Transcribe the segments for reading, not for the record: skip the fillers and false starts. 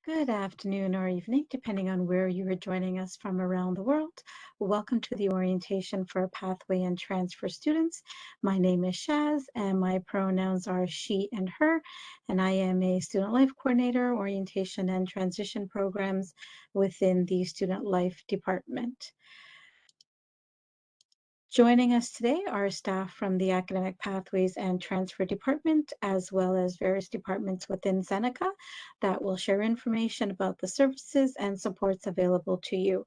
Good afternoon or evening, depending on where you are joining us from around the world. Welcome to the orientation for Pathway and Transfer students. My name is Shaz, and my pronouns are she and her, and I am a student life coordinator, orientation and transition programs within the student life department. Joining us today are staff from the Academic Pathways and Transfer Department, as well as various departments within Seneca that will share information about the services and supports available to you.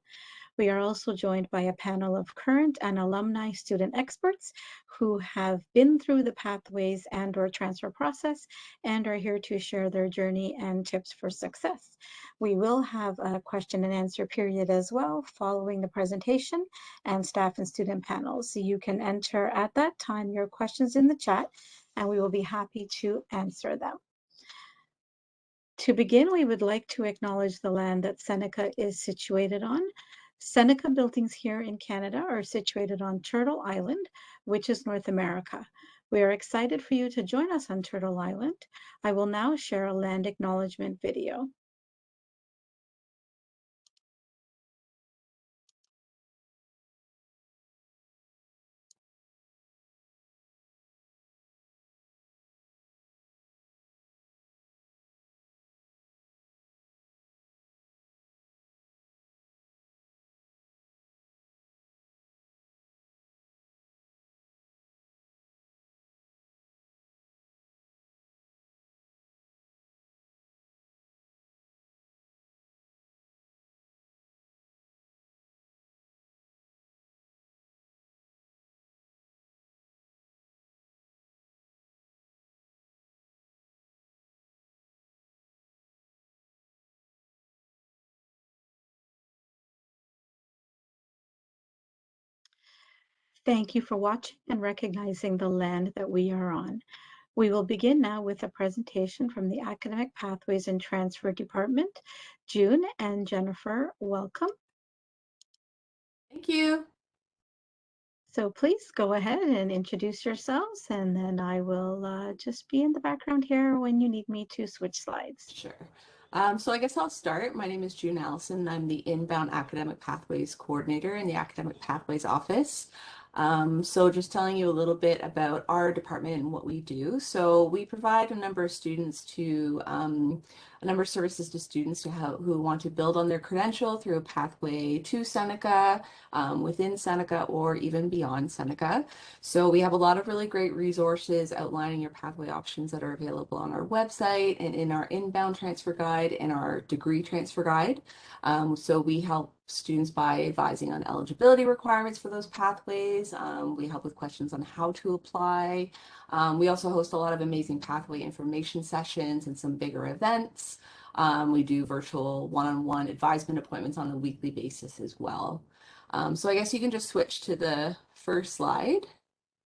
We are also joined by a panel of current and alumni student experts who have been through the pathways and/or transfer process and are here to share their journey and tips for success. We will have a question and answer period as well following the presentation and staff and student panels. So you can enter at that time your questions in the chat and we will be happy to answer them. To begin, we would like to acknowledge the land that Seneca is situated on. Seneca buildings here in Canada are situated on Turtle Island, which is North America. We are excited for you to join us on Turtle Island. I will now share a land acknowledgement video. Thank you for watching and recognizing the land that we are on. We will begin now with a presentation from the Academic Pathways and Transfer Department. June and Jennifer, welcome. Thank you. So please go ahead and introduce yourselves, and then I will just be in the background here when you need me to switch slides. Sure. So I guess I'll start. My name is June Allison. I'm the Inbound Academic Pathways Coordinator in the Academic Pathways Office. So just telling you a little bit about our department and what we do. So we provide a number of students to, a number of services to students who want to build on their credential through a pathway to Seneca, within Seneca, or even beyond Seneca. So we have a lot of really great resources outlining your pathway options that are available on our website and in our inbound transfer guide and our degree transfer guide. So we help students by advising on eligibility requirements for those pathways. We help with questions on how to apply. We also host a lot of amazing pathway information sessions and some bigger events. We do virtual one-on-one advisement appointments on a weekly basis as well. So I guess you can just switch to the first slide,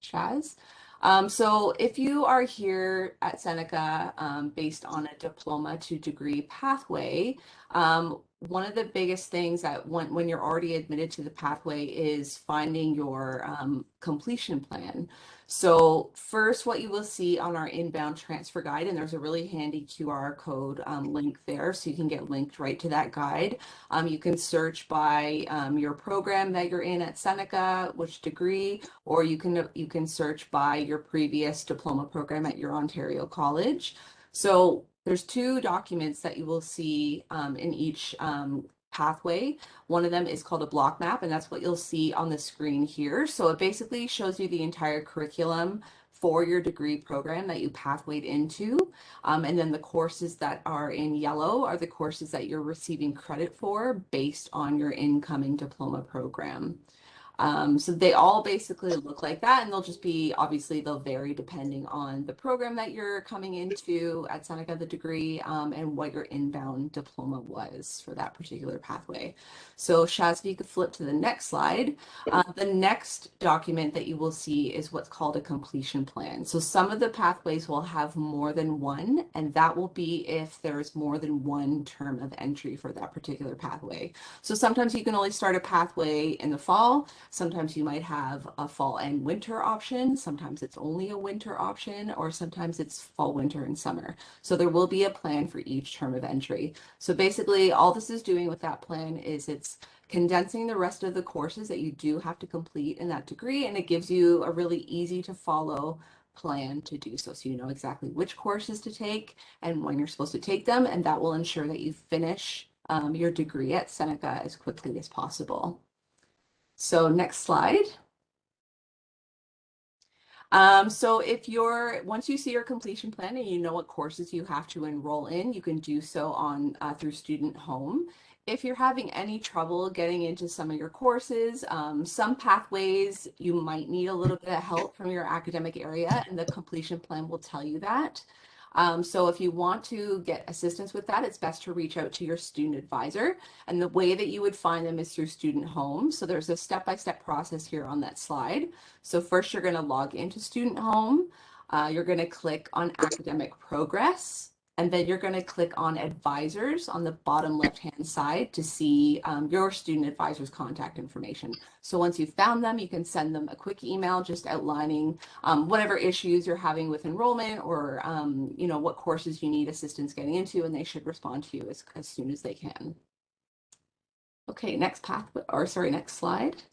Chaz. So if you are here at Seneca based on a diploma to degree pathway, one of the biggest things that when you're already admitted to the pathway is finding your completion plan. So first, what you will see on our inbound transfer guide, and there's a really handy QR code link there, so you can get linked right to that guide. You can search by your program that you're in at Seneca, which degree, or you can search by your previous diploma program at your Ontario college. So there's two documents that you will see in each pathway. One of them is called a block map, and that's what you'll see on the screen here. So it basically shows you the entire curriculum for your degree program that you pathwayed into. And then the courses that are in yellow are the courses that you're receiving credit for based on your incoming diploma program. So they all basically look like that, and they'll just be, obviously they'll vary depending on the program that you're coming into at Seneca, the degree, and what your inbound diploma was for that particular pathway. So Shaz, if you could flip to the next slide. The next document that you will see is what's called a completion plan. So some of the pathways will have more than one, and that will be if there's more than one term of entry for that particular pathway. So sometimes you can only start a pathway in the fall. Sometimes you might have a fall and winter option. Sometimes it's only a winter option, or sometimes it's fall, winter, and summer. So there will be a plan for each term of entry. So basically, all this is doing with that plan is it's condensing the rest of the courses that you do have to complete in that degree, and it gives you a really easy to follow plan to do so. So you know exactly which courses to take and when you're supposed to take them, and that will ensure that you finish your degree at Seneca as quickly as possible. So next slide. So if once you see your completion plan and you know what courses you have to enroll in, you can do so on through Student Home. If you're having any trouble getting into some of your courses, some pathways, you might need a little bit of help from your academic area, and the completion plan will tell you that. So if you want to get assistance with that, it's best to reach out to your student advisor. And the way that you would find them is through Student Home. So there's a step-by-step process here on that slide. So first you're going to log into Student Home. You're going to click on Academic Progress, and then you're going to click on Advisors on the bottom left-hand side to see your student advisor's contact information. So once you've found them, you can send them a quick email just outlining whatever issues you're having with enrollment, or you know, what courses you need assistance getting into, and they should respond to you as soon as they can. Okay, next slide.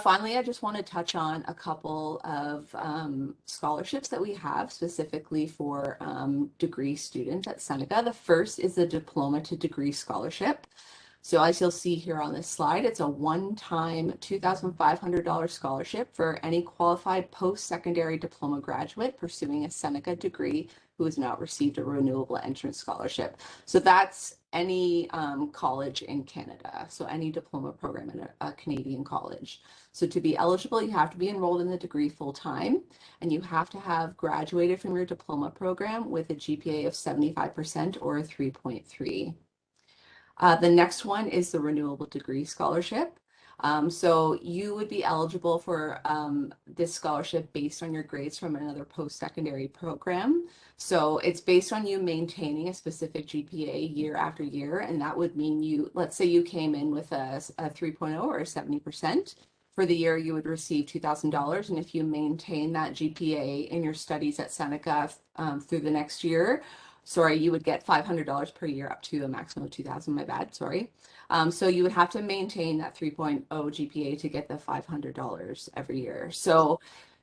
Finally, I just want to touch on a couple of scholarships that we have specifically for degree students at Seneca. The first is the Diploma to Degree Scholarship. So as you'll see here on this slide, it's a one-time $2,500 scholarship for any qualified post-secondary diploma graduate pursuing a Seneca degree who has not received a renewable entrance scholarship. So that's any college in Canada, so any diploma program in a Canadian college. So to be eligible, you have to be enrolled in the degree full-time, and you have to have graduated from your diploma program with a GPA of 75% or a 3.3. The next one is the Renewable Degree Scholarship. So you would be eligible for this scholarship based on your grades from another post-secondary program. So it's based on you maintaining a specific GPA year after year, and that would mean let's say you came in with a 3.0 or a 70%. For the year, you would receive $2,000, and if you maintain that GPA in your studies at Seneca through the next year, you would get $500 per year up to a maximum of 2,000, my bad, sorry. So you would have to maintain that 3.0 GPA to get the $500 every year. So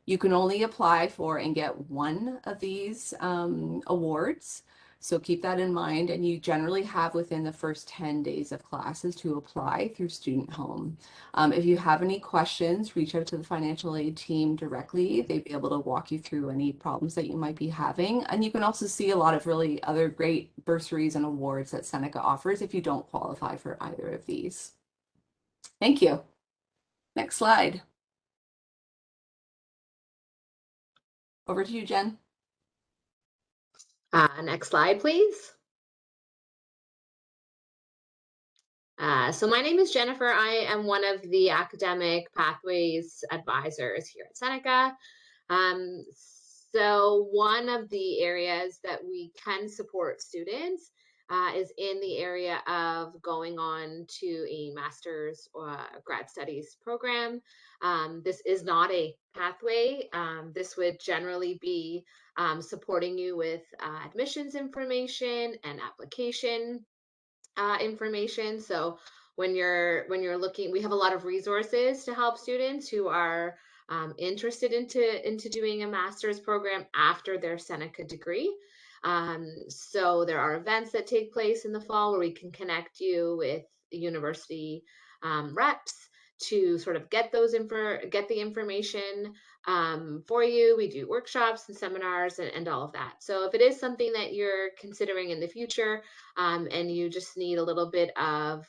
you can only apply for and get one of these awards. So keep that in mind, and you generally have within the first 10 days of classes to apply through Student Home. If you have any questions, reach out to the financial aid team directly. They'd be able to walk you through any problems that you might be having. And you can also see a lot of really other great bursaries and awards that Seneca offers if you don't qualify for either of these. Thank you. Next slide. Over to you, Jen. Next slide, please. So my name is Jennifer. I am one of the academic pathways advisors here at Seneca. So one of the areas that we can support students is in the area of going on to a master's or grad studies program. This is not a pathway. This would generally be supporting you with admissions information and application information. So when you're looking, we have a lot of resources to help students who are interested into doing a master's program after their Seneca degree. So there are events that take place in the fall where we can connect you with university reps to sort of get the information for you. We do workshops and seminars and all of that. So if it is something that you're considering in the future, and you just need a little bit of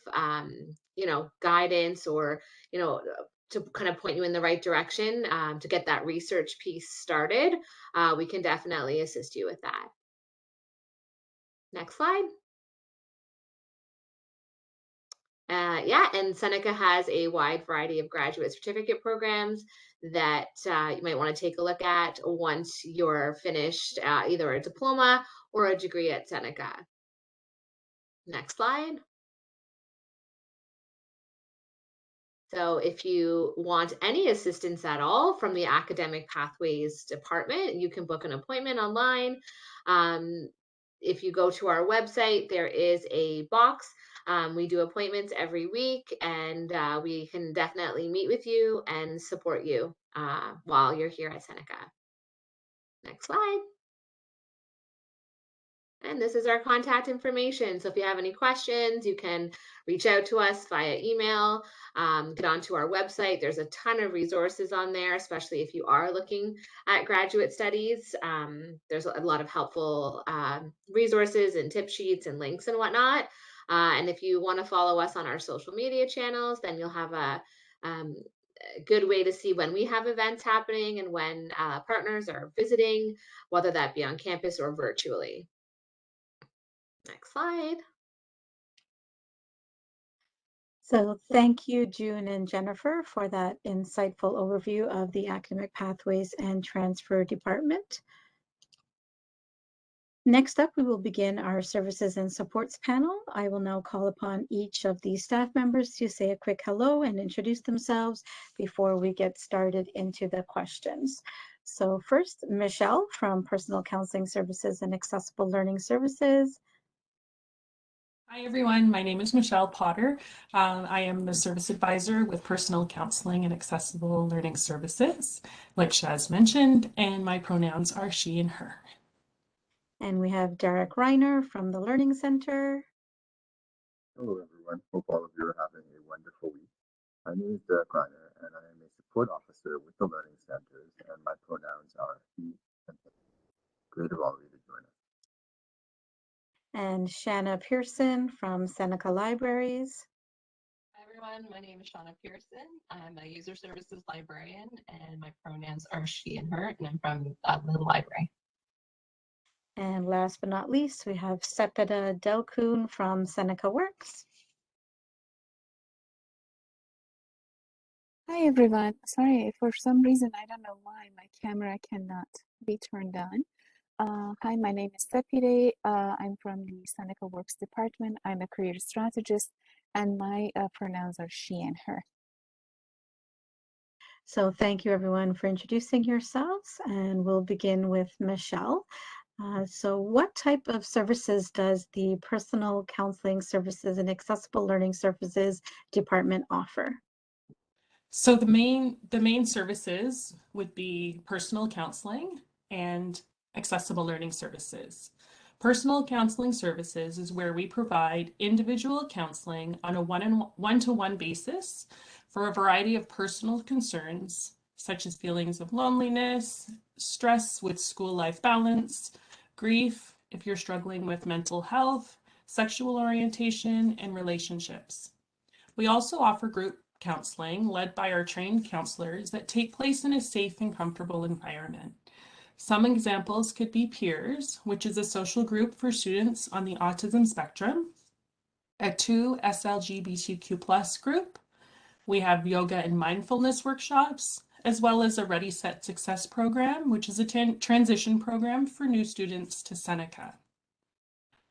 guidance, or to kind of point you in the right direction to get that research piece started, we can definitely assist you with that. Next slide. Yeah, and Seneca has a wide variety of graduate certificate programs that you might want to take a look at once you're finished either a diploma or a degree at Seneca. Next slide. So if you want any assistance at all from the Academic Pathways Department, you can book an appointment online. Um, if you go to our website, there is a box. We do appointments every week, and we can definitely meet with you and support you while you're here at Seneca. Next slide. And this is our contact information. So if you have any questions, you can reach out to us via email, get onto our website. There's a ton of resources on there, especially if you are looking at graduate studies. There's a lot of helpful resources and tip sheets and links and whatnot. And if you want to follow us on our social media channels, then you'll have a good way to see when we have events happening and when partners are visiting, whether that be on campus or virtually. Next slide. So thank you, June and Jennifer, for that insightful overview of the Academic Pathways and Transfer Department. Next up, we will begin our Services and Supports panel. I will now call upon each of the staff members to say a quick hello and introduce themselves before we get started into the questions. So first, Michelle from Personal Counseling Services and Accessible Learning Services. Hi, everyone. My name is Michelle Potter. I am the service advisor with Personal Counseling and Accessible Learning Services, like Shaz mentioned, and my pronouns are she and her. And we have Derek Reiner from the Learning Center. Hello, everyone. Hope all of you are having a wonderful week. My name is Derek Reiner, and I am a support officer with the Learning Centers, and my pronouns are he and him. Great of all of you to join us. And Shanna Pearson from Seneca Libraries. Hi everyone, my name is Shauna Pearson. I'm a user services librarian and my pronouns are she and her, and I'm from the library. And last but not least, we have Sepida Delcoon from Seneca Works. Hi everyone. Sorry, for some reason, I don't know why my camera cannot be turned on. Hi, my name is Sepide. I'm from the Seneca Works department. I'm a career strategist and my pronouns are she and her. So thank you everyone for introducing yourselves, and we'll begin with Michelle. So what type of services does the Personal Counseling Services and Accessible Learning Services Department offer? So the main services would be personal counseling and accessible learning services. Personal counseling services is where we provide individual counseling on a one-to-one basis for a variety of personal concerns, such as feelings of loneliness, stress with school-life balance, grief, if you're struggling with mental health, sexual orientation, and relationships. We also offer group counseling led by our trained counselors that take place in a safe and comfortable environment. Some examples could be Peers, which is a social group for students on the autism spectrum, a 2 SLGBTQ+ group. We have yoga and mindfulness workshops, as well as a Ready, Set, Success program, which is a transition program for new students to Seneca.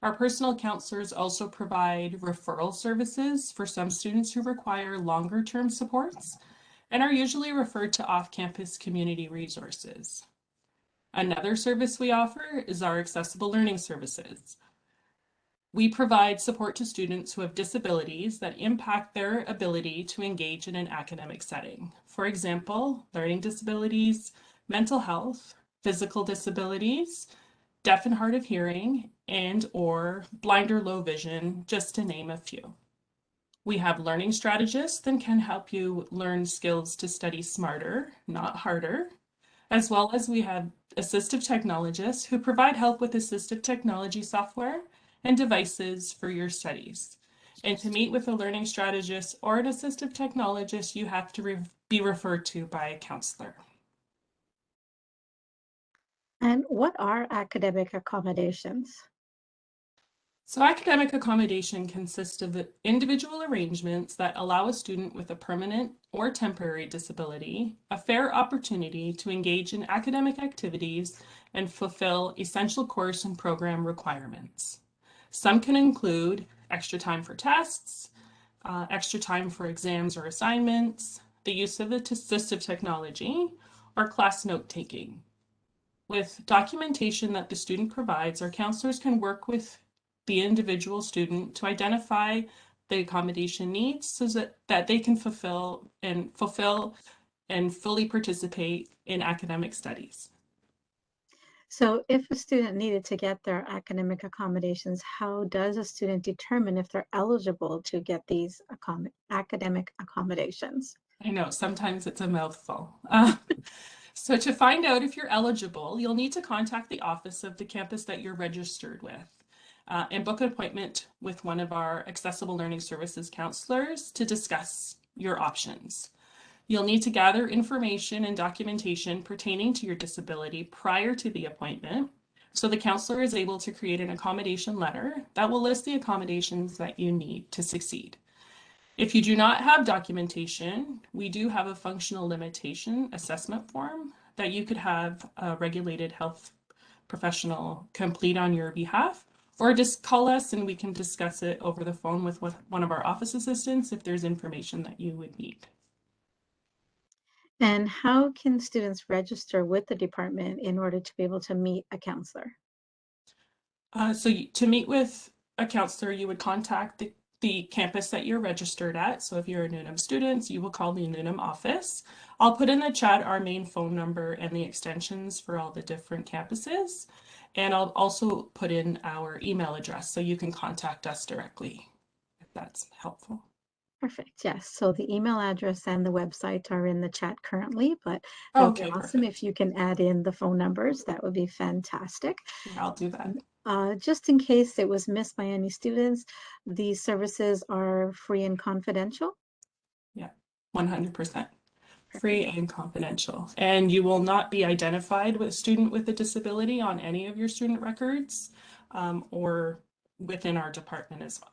Our personal counselors also provide referral services for some students who require longer-term supports and are usually referred to off-campus community resources. Another service we offer is our accessible learning services. We provide support to students who have disabilities that impact their ability to engage in an academic setting. For example, learning disabilities, mental health, physical disabilities, deaf and hard of hearing, and or blind or low vision, just to name a few. We have learning strategists that can help you learn skills to study smarter, not harder, as well as we have assistive technologists who provide help with assistive technology software and devices for your studies. And to meet with a learning strategist or an assistive technologist, you have to be referred to by a counselor. And what are academic accommodations? So academic accommodation consists of individual arrangements that allow a student with a permanent or temporary disability a fair opportunity to engage in academic activities and fulfill essential course and program requirements. Some can include extra time for tests, extra time for exams or assignments, the use of assistive technology, or class note taking. With documentation that the student provides, our counselors can work with the individual student to identify the accommodation needs so that they can fulfill and fully participate in academic studies. So if a student needed to get their academic accommodations, how does a student determine if they're eligible to get these academic accommodations? I know, sometimes it's a mouthful. So to find out if you're eligible, you'll need to contact the office of the campus that you're registered with and book an appointment with one of our accessible learning services counselors to discuss your options. You'll need to gather information and documentation pertaining to your disability prior to the appointment, so the counselor is able to create an accommodation letter that will list the accommodations that you need to succeed. If you do not have documentation, we do have a functional limitation assessment form that you could have a regulated health professional complete on your behalf, or just call us and we can discuss it over the phone with one of our office assistants if there's information that you would need. And how can students register with the department in order to be able to meet a counselor? To meet with a counselor, you would contact the campus that you're registered at. So if you're a Newnham student, you will call the Newnham office. I'll put in the chat our main phone number and the extensions for all the different campuses. And I'll also put in our email address so you can contact us directly if that's helpful. Perfect. Yes. So the email address and the website are in the chat currently, but that would be awesome Perfect. if you can add in the phone numbers. That would be fantastic. Yeah, I'll do that. Just in case it was missed by any students, these services are free and confidential. Yeah, 100%. Free and confidential. And you will not be identified with a student with a disability on any of your student records or within our department as well.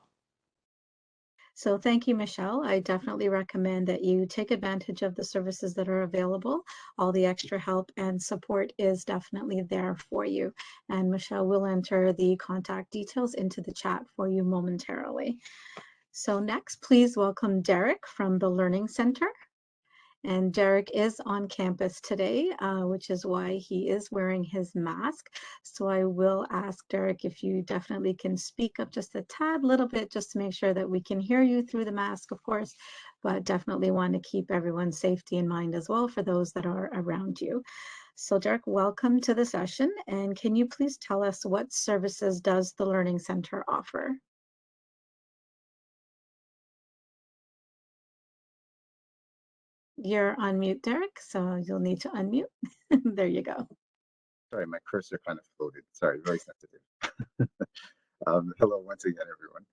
So thank you, Michelle. I definitely recommend that you take advantage of the services that are available. All the extra help and support is definitely there for you. And Michelle will enter the contact details into the chat for you momentarily. So next, please welcome Derek from the Learning Center. And Derek is on campus today, which is why he is wearing his mask. So I will ask Derek if you definitely can speak up just a tad little bit, just to make sure that we can hear you through the mask, of course, but definitely want to keep everyone's safety in mind as well for those that are around you. So Derek, welcome to the session. And can you please tell us what services does the Learning Center offer? You're on mute, Derek, so you'll need to unmute. There you go. Sorry, my cursor kind of floated. Sorry, very sensitive. Hello once again, everyone.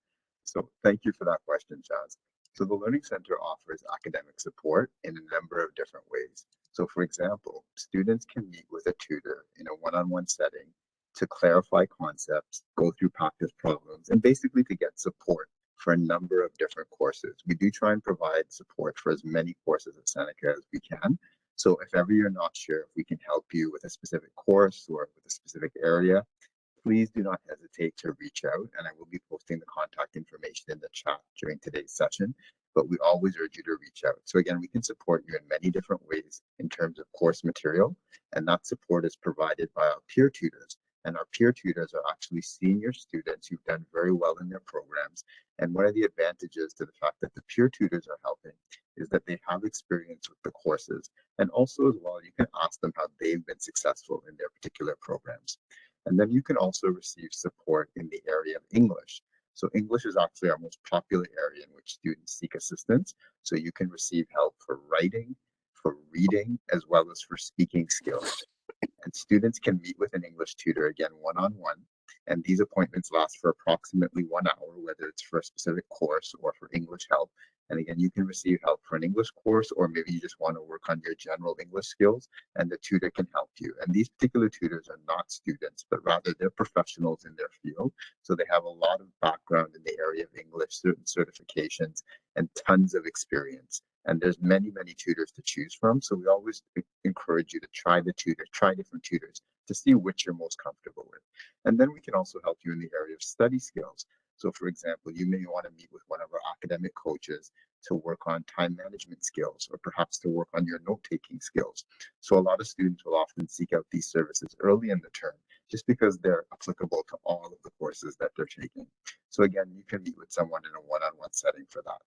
So thank you for that question, Chaz. So the Learning Center offers academic support in a number of different ways. So for example, students can meet with a tutor in a one-on-one setting to clarify concepts, go through practice problems, and basically to get support for a number of different courses. We do try and provide support for as many courses at Seneca as we can. So if ever you're not sure if we can help you with a specific course or with a specific area, please do not hesitate to reach out, and I will be posting the contact information in the chat during today's session, but we always urge you to reach out. So again, we can support you in many different ways in terms of course material, and that support is provided by our peer tutors. And our peer tutors are actually senior students who've done very well in their programs. And one of the advantages to the fact that the peer tutors are helping is that they have experience with the courses. And also as well, you can ask them how they've been successful in their particular programs. And then you can also receive support in the area of English. So English is actually our most popular area in which students seek assistance. So you can receive help for writing, for reading, as well as for speaking skills. And students can meet with an English tutor, again, one-on-one. And these appointments last for approximately 1 hour, whether it's for a specific course or for English help. And again, you can receive help for an English course, or maybe you just want to work on your general English skills, and the tutor can help you. And these particular tutors are not students, but rather they're professionals in their field. So they have a lot of background in the area of English, certain certifications, and tons of experience. And there's many, many tutors to choose from. So we always encourage you to try the tutor, try different tutors to see which you're most comfortable with. And then we can also help you in the area of study skills. So for example, you may want to meet with one of our academic coaches to work on time management skills, or perhaps to work on your note-taking skills. So a lot of students will often seek out these services early in the term, just because they're applicable to all of the courses that they're taking. So again, you can meet with someone in a one-on-one setting for that.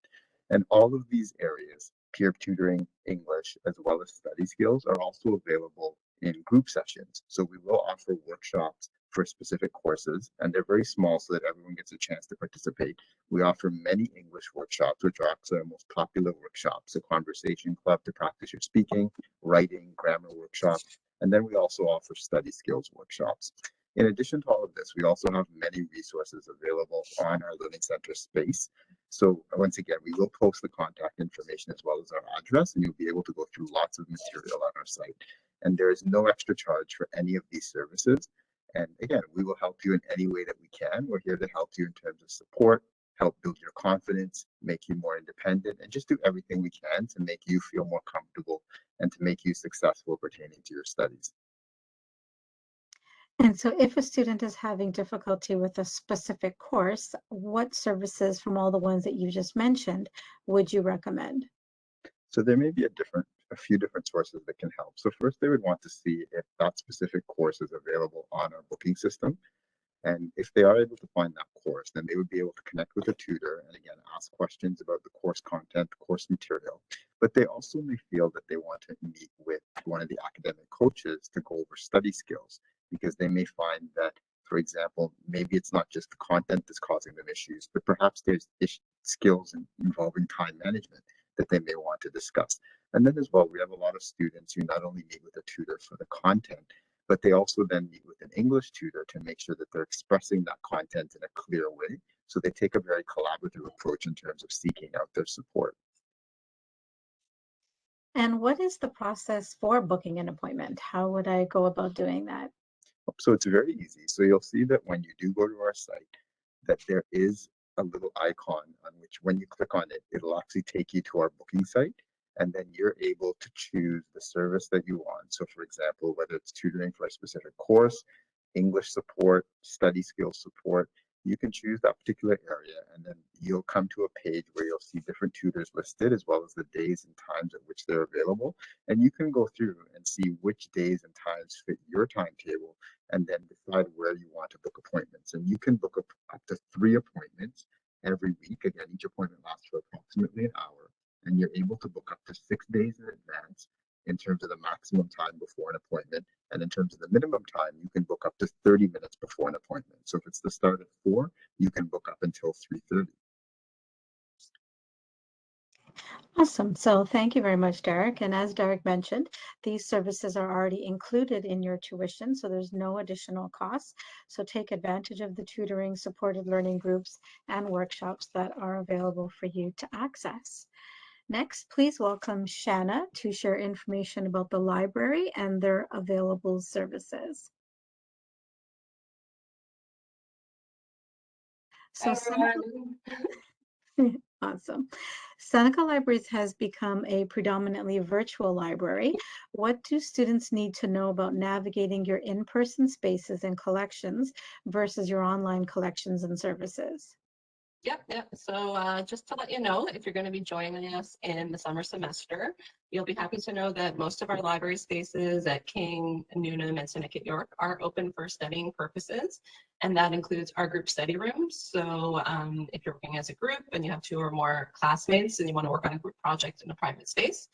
And all of these areas, peer tutoring, English, as well as study skills, are also available in group sessions. So we will offer workshops for specific courses, and they're very small so that everyone gets a chance to participate. We offer many English workshops, which are actually our most popular workshops, a conversation club to practice your speaking, writing, grammar workshops, and then we also offer study skills workshops. In addition to all of this, we also have many resources available on our Learning Center space. So once again, we will post the contact information as well as our address, and you'll be able to go through lots of material on our site. And there is no extra charge for any of these services. And again, we will help you in any way that we can. We're here to help you in terms of support, help build your confidence, make you more independent, and just do everything we can to make you feel more comfortable and to make you successful pertaining to your studies. And so if a student is having difficulty with a specific course, what services from all the ones that you just mentioned would you recommend? So there may be a few different sources that can help. So first, they would want to see if that specific course is available on our booking system. And if they are able to find that course, then they would be able to connect with a tutor and again, ask questions about the course content, the course material. But they also may feel that they want to meet with one of the academic coaches to go over study skills, because they may find that, for example, maybe it's not just the content that's causing them issues, but perhaps there's skills involving time management that they may want to discuss. And then as well, we have a lot of students who not only meet with a tutor for the content, but they also then meet with an English tutor to make sure that they're expressing that content in a clear way. So they take a very collaborative approach in terms of seeking out their support. And what is the process for booking an appointment? How would I go about doing that? So it's very easy. So you'll see that when you do go to our site, that there is a little icon on which when you click on it, it'll actually take you to our booking site. And then you're able to choose the service that you want. So for example, whether it's tutoring for a specific course, English support, study skills support, you can choose that particular area, and then you'll come to a page where you'll see different tutors listed as well as the days and times at which they're available. And you can go through and see which days and times fit your timetable and then decide where you want to book appointments. And you can book up to 3 appointments every week. Again, each appointment lasts for approximately an hour, and you're able to book up to 6 days in advance in terms of the maximum time before an appointment. And in terms of the minimum time, you can book up to 30 minutes before an appointment. So if it's the start at 4, you can book up until 3:30. Awesome. So thank you very much, Derek. And as Derek mentioned, these services are already included in your tuition, so there's no additional costs. So take advantage of the tutoring, supported learning groups, and workshops that are available for you to access. Next, please welcome Shanna to share information about the library and their available services. So awesome. Seneca Libraries has become a predominantly virtual library. What do students need to know about navigating your in-person spaces and collections versus your online collections and services? Yep. So just to let you know, if you're going to be joining us in the summer semester, you'll be happy to know that most of our library spaces at King, Newnham, and Seneca York are open for studying purposes, and that includes our group study rooms. So if you're working as a group and you have 2 or more classmates and you want to work on a group project in a private space,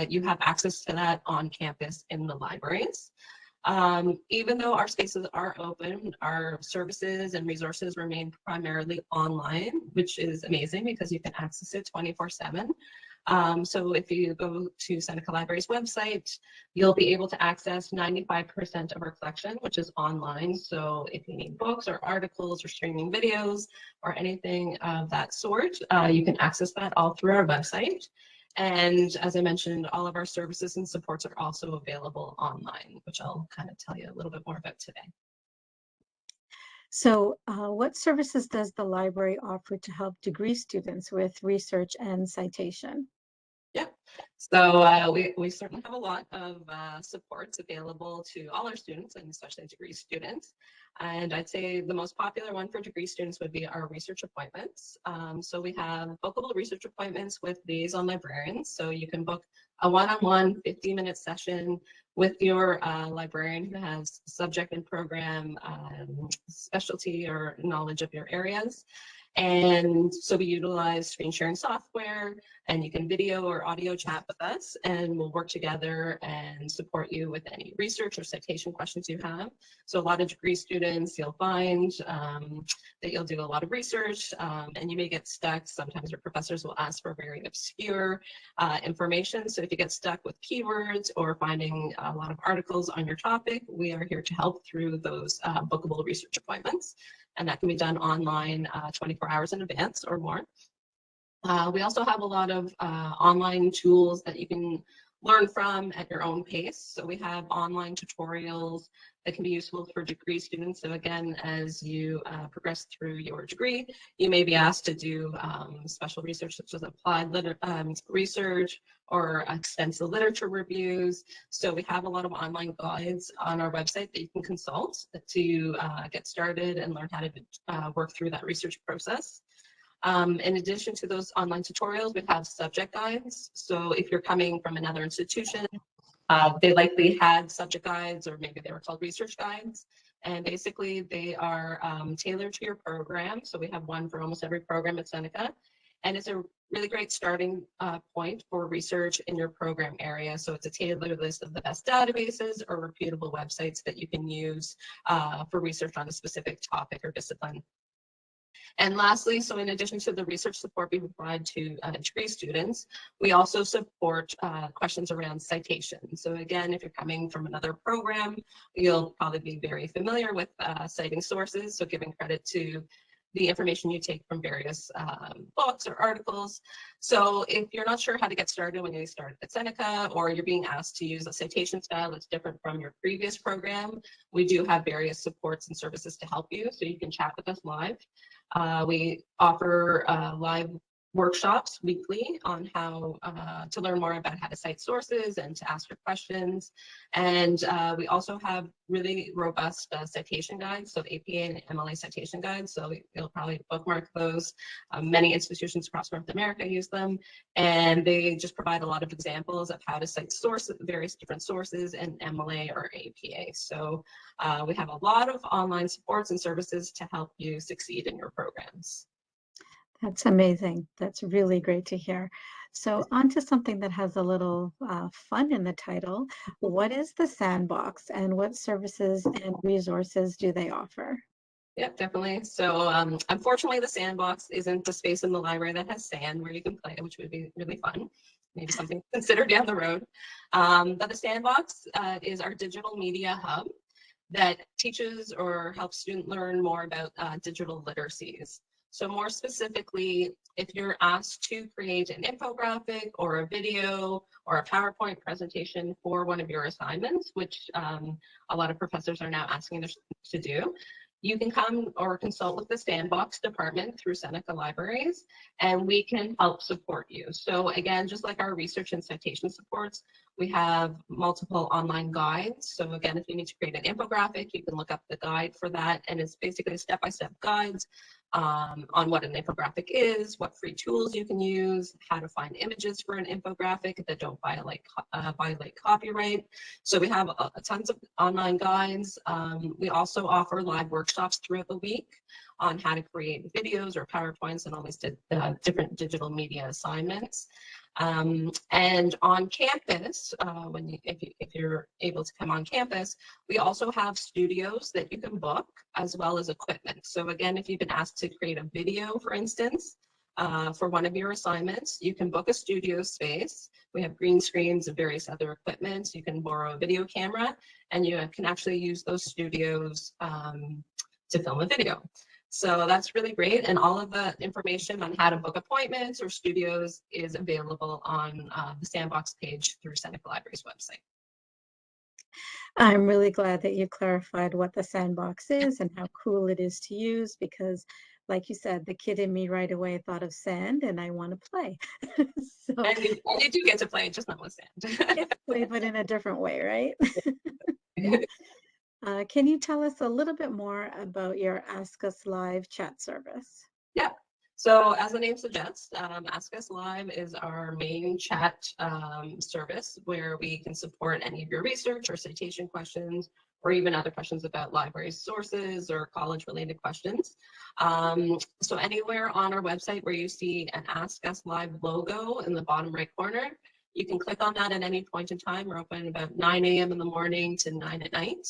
you have access to that on campus in the libraries. Even though our spaces are open, our services and resources remain primarily online, which is amazing because you can access it 24/7. So if you go to Seneca Libraries website, you'll be able to access 95% of our collection, which is online. So if you need books or articles or streaming videos or anything of that sort, you can access that all through our website. And as I mentioned, all of our services and supports are also available online, which I'll kind of tell you a little bit more about today. So what services does the library offer to help degree students with research and citation? Yep. So we certainly have a lot of supports available to all our students, and especially degree students. And I'd say the most popular one for degree students would be our research appointments. So we have bookable research appointments with liaison librarians. So you can book a one-on-one 15-minute session with your librarian who has subject and program specialty or knowledge of your areas. And so we utilize screen sharing software, and you can video or audio chat with us, and we'll work together and support you with any research or citation questions you have. So a lot of degree students, you'll find that you'll do a lot of research, and you may get stuck. Sometimes your professors will ask for very obscure information. So if you get stuck with keywords or finding a lot of articles on your topic, we are here to help through those bookable research appointments. And that can be done online 24 hours in advance or more. We also have a lot of online tools that you can learn from at your own pace. So we have online tutorials that can be useful for degree students. So again, as you progress through your degree, you may be asked to do special research such as applied research or extensive literature reviews. So we have a lot of online guides on our website that you can consult to get started and learn how to work through that research process. In addition to those online tutorials, we have subject guides. So if you're coming from another institution, they likely had subject guides, or maybe they were called research guides. And basically they are tailored to your program. So we have one for almost every program at Seneca. And it's a really great starting point for research in your program area. So it's a tailored list of the best databases or reputable websites that you can use for research on a specific topic or discipline. And lastly, so in addition to the research support we provide to degree students, we also support questions around citation. So again, if you're coming from another program, you'll probably be very familiar with citing sources, so giving credit to the information you take from various books or articles. So if you're not sure how to get started when you start at Seneca, or you're being asked to use a citation style that's different from your previous program, we do have various supports and services to help you, so you can chat with us live. We offer live workshops weekly on how to learn more about how to cite sources and to ask your questions. And we also have really robust citation guides, so APA and MLA citation guides. So you'll probably bookmark those. Many institutions across North America use them, and they just provide a lot of examples of how to cite sources, various different sources in MLA or APA. So we have a lot of online supports and services to help you succeed in your programs. That's amazing. That's really great to hear. So on to something that has a little fun in the title. What is the Sandbox, and what services and resources do they offer? Yeah, definitely. So unfortunately, the Sandbox isn't the space in the library that has sand where you can play, which would be really fun. Maybe something to consider down the road. But the Sandbox is our digital media hub that teaches or helps students learn more about digital literacies. So more specifically, if you're asked to create an infographic or a video or a PowerPoint presentation for one of your assignments, which a lot of professors are now asking their students to do, you can come or consult with the Sandbox department through Seneca Libraries, and we can help support you. So again, just like our research and citation supports, we have multiple online guides. So again, if you need to create an infographic, you can look up the guide for that, and it's basically step-by-step guides on what an infographic is, what free tools you can use, how to find images for an infographic that don't violate copyright. So we have tons of online guides. We also offer live workshops throughout the week on how to create videos or PowerPoints and all these different digital media assignments. And on campus, if you're able to come on campus, we also have studios that you can book as well as equipment. So again, if you've been asked to create a video, for instance, for one of your assignments, you can book a studio space. We have green screens and various other equipment. You can borrow a video camera, and you can actually use those studios to film a video. So that's really great. And all of the information on how to book appointments or studios is available on the Sandbox page through Seneca Libraries website. I'm really glad that you clarified what the Sandbox is and how cool it is to use, because like you said, the kid in me right away thought of sand and I want to play. So And you do get to play, just not with sand. it's play, but in a different way, right? Can you tell us a little bit more about your Ask Us Live chat service? Yeah. So as the name suggests, Ask Us Live is our main chat service where we can support any of your research or citation questions, or even other questions about library sources or college-related questions. So anywhere on our website where you see an Ask Us Live logo in the bottom right corner, you can click on that at any point in time. We're open about 9 a.m. in the morning to 9 at night.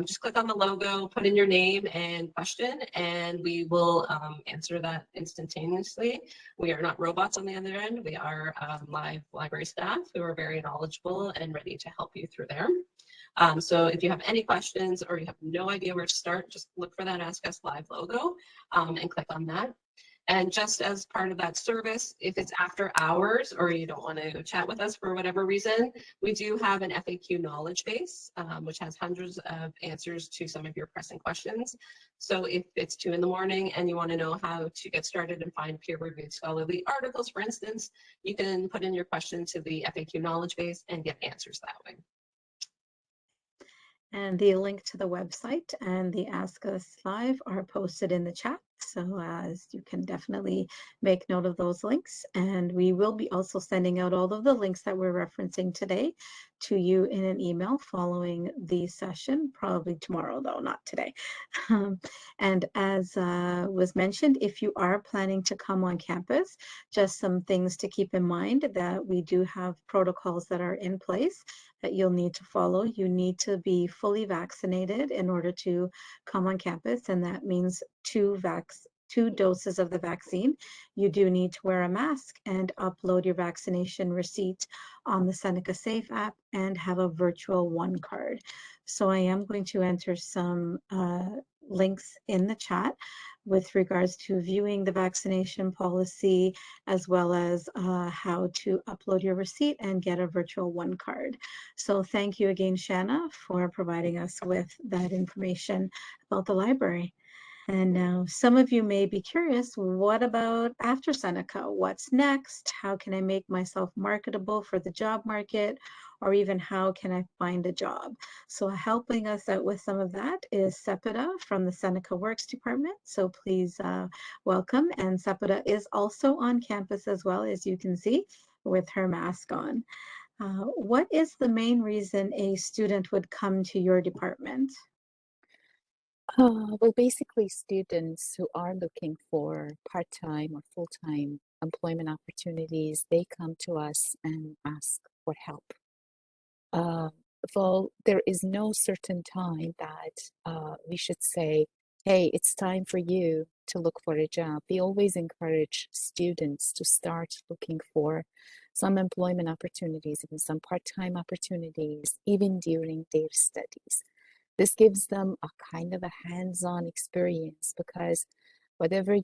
Just click on the logo, put in your name and question, and we will answer that instantaneously. We are not robots on the other end. We are live library staff who are very knowledgeable and ready to help you through there. So if you have any questions or you have no idea where to start, just look for that Ask Us Live logo and click on that. And just as part of that service, if it's after hours or you don't want to chat with us for whatever reason, we do have an FAQ knowledge base, which has hundreds of answers to some of your pressing questions. So if it's 2 in the morning and you want to know how to get started and find peer-reviewed scholarly articles, for instance, you can put in your question to the FAQ knowledge base and get answers that way. And the link to the website and the Ask Us Live are posted in the chat. So as you can definitely make note of those links. And we will be also sending out all of the links that we're referencing today to you in an email following the session, probably tomorrow though, not today. And as was mentioned, if you are planning to come on campus, just some things to keep in mind that we do have protocols that are in place that you'll need to follow. You need to be fully vaccinated in order to come on campus, and that means two doses of the vaccine. You do need to wear a mask and upload your vaccination receipt on the Seneca Safe app and have a virtual one card. So I am going to enter some links in the chat with regards to viewing the vaccination policy, as well as how to upload your receipt and get a virtual one card. So thank you again, Shanna, for providing us with that information about the library. And now some of you may be curious, what about after Seneca? What's next? How can I make myself marketable for the job market? Or even how can I find a job? So helping us out with some of that is Sepida from the Seneca Works Department. So please welcome. And Sepida is also on campus as well, as you can see, with her mask on. What is the main reason a student would come to your department? Well, basically, students who are looking for part-time or full-time employment opportunities, they come to us and ask for help. Well, there is no certain time that we should say, hey, it's time for you to look for a job. We always encourage students to start looking for some employment opportunities, even some part-time opportunities, even during their studies. This gives them a kind of a hands-on experience, because whatever,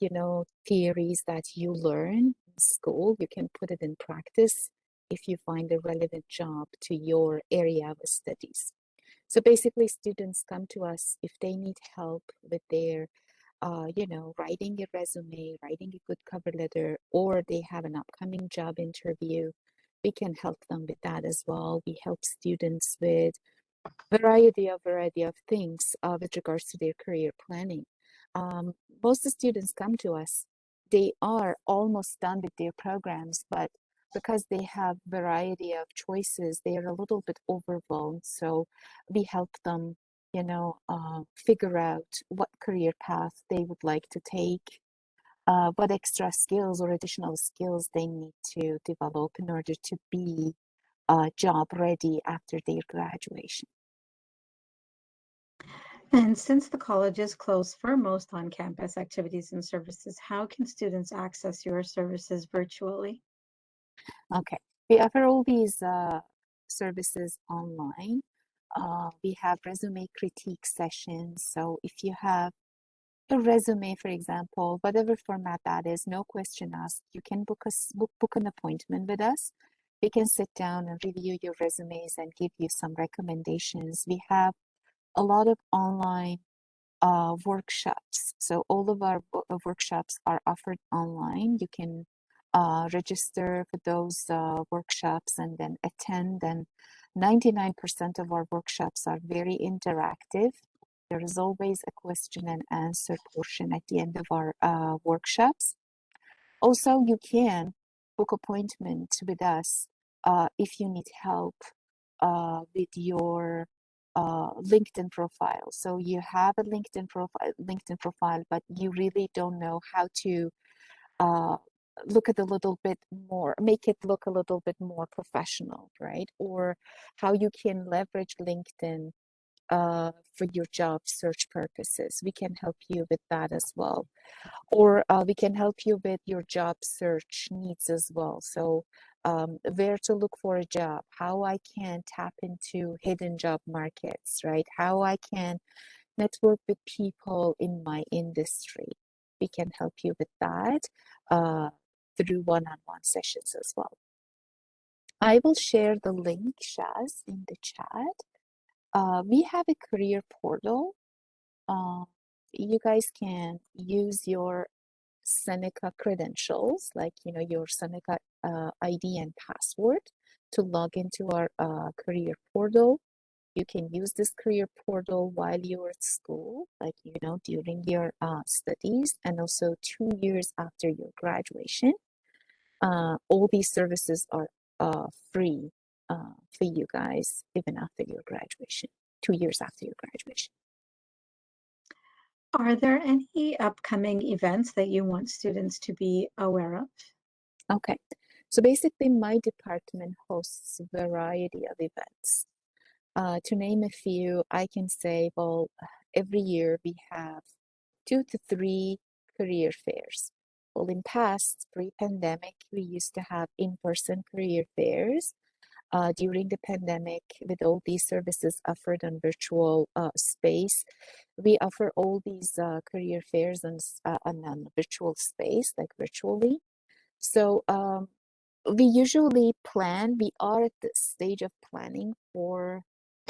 theories that you learn in school, you can put it in practice if you find a relevant job to your area of studies. So basically, students come to us if they need help with their, writing a resume, writing a good cover letter, or they have an upcoming job interview. We can help them with that as well. We help students with variety of things with regards to their career planning. Most students come to us, they are almost done with their programs, but because they have variety of choices, they are a little bit overwhelmed. So we help them, figure out what career path they would like to take, what extra skills or additional skills they need to develop in order to be job ready after their graduation. And since the college is closed for most on-campus activities and services, how can students access your services virtually? Okay, we offer all these services online. We have resume critique sessions. So if you have a resume, for example, whatever format that is, no question asked, you can book an appointment with us. We can sit down and review your resumes and give you some recommendations. We have a lot of online workshops. So all of our workshops are offered online. You can register for those workshops and then attend. And 99% of our workshops are very interactive. There is always a question and answer portion at the end of our workshops. Also, you can book appointment with us if you need help with your LinkedIn profile. So you have a LinkedIn profile, but you really don't know how to look at a little bit more, make it look a little bit more professional, right? Or how you can leverage LinkedIn for your job search purposes. We can help you with that as well. Or we can help you with your job search needs as well. So where to look for a job, how I can tap into hidden job markets, right? How I can network with people in my industry. We can help you with that through one-on-one sessions as well. I will share the link, Shaz, in the chat. We have a career portal. You guys can use your Seneca credentials, like your Seneca ID and password, to log into our career portal. You can use this career portal while you're at school, like during your studies, and also 2 years after your graduation. All these services are free for you guys, even after your graduation, 2 years after your graduation. Are there any upcoming events that you want students to be aware of? Okay, so basically my department hosts a variety of events. To name a few, I can say, well, every year we have 2 to 3 career fairs. Well, in past, pre-pandemic, we used to have in-person career fairs. During the pandemic, with all these services offered on virtual space, we offer all these career fairs on virtual space, like virtually. So we usually plan, we are at the stage of planning for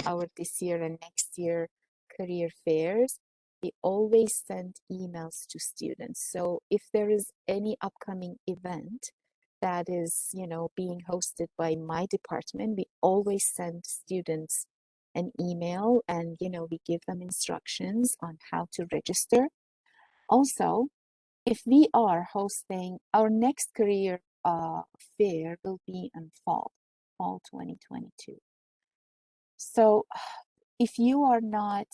our this year and next year career fairs. We always send emails to students. So if there is any upcoming event that is, being hosted by my department, we always send students an email and, we give them instructions on how to register. Also, if we are hosting our next career fair will be in fall 2022. So if you are not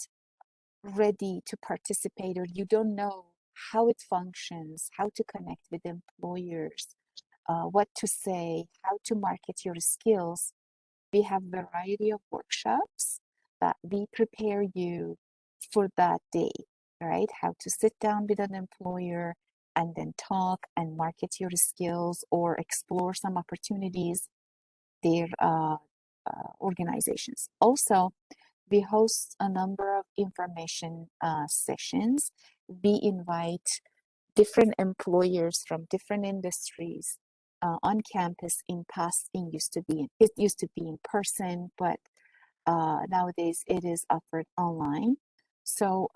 ready to participate or you don't know how it functions, how to connect with employers, what to say, how to market your skills, we have a variety of workshops that we prepare you for that day, right? How to sit down with an employer and then talk and market your skills or explore some opportunities their organizations. Also, we host a number of information sessions. We invite different employers from different industries on campus. It used to be in person, but nowadays it is offered online. So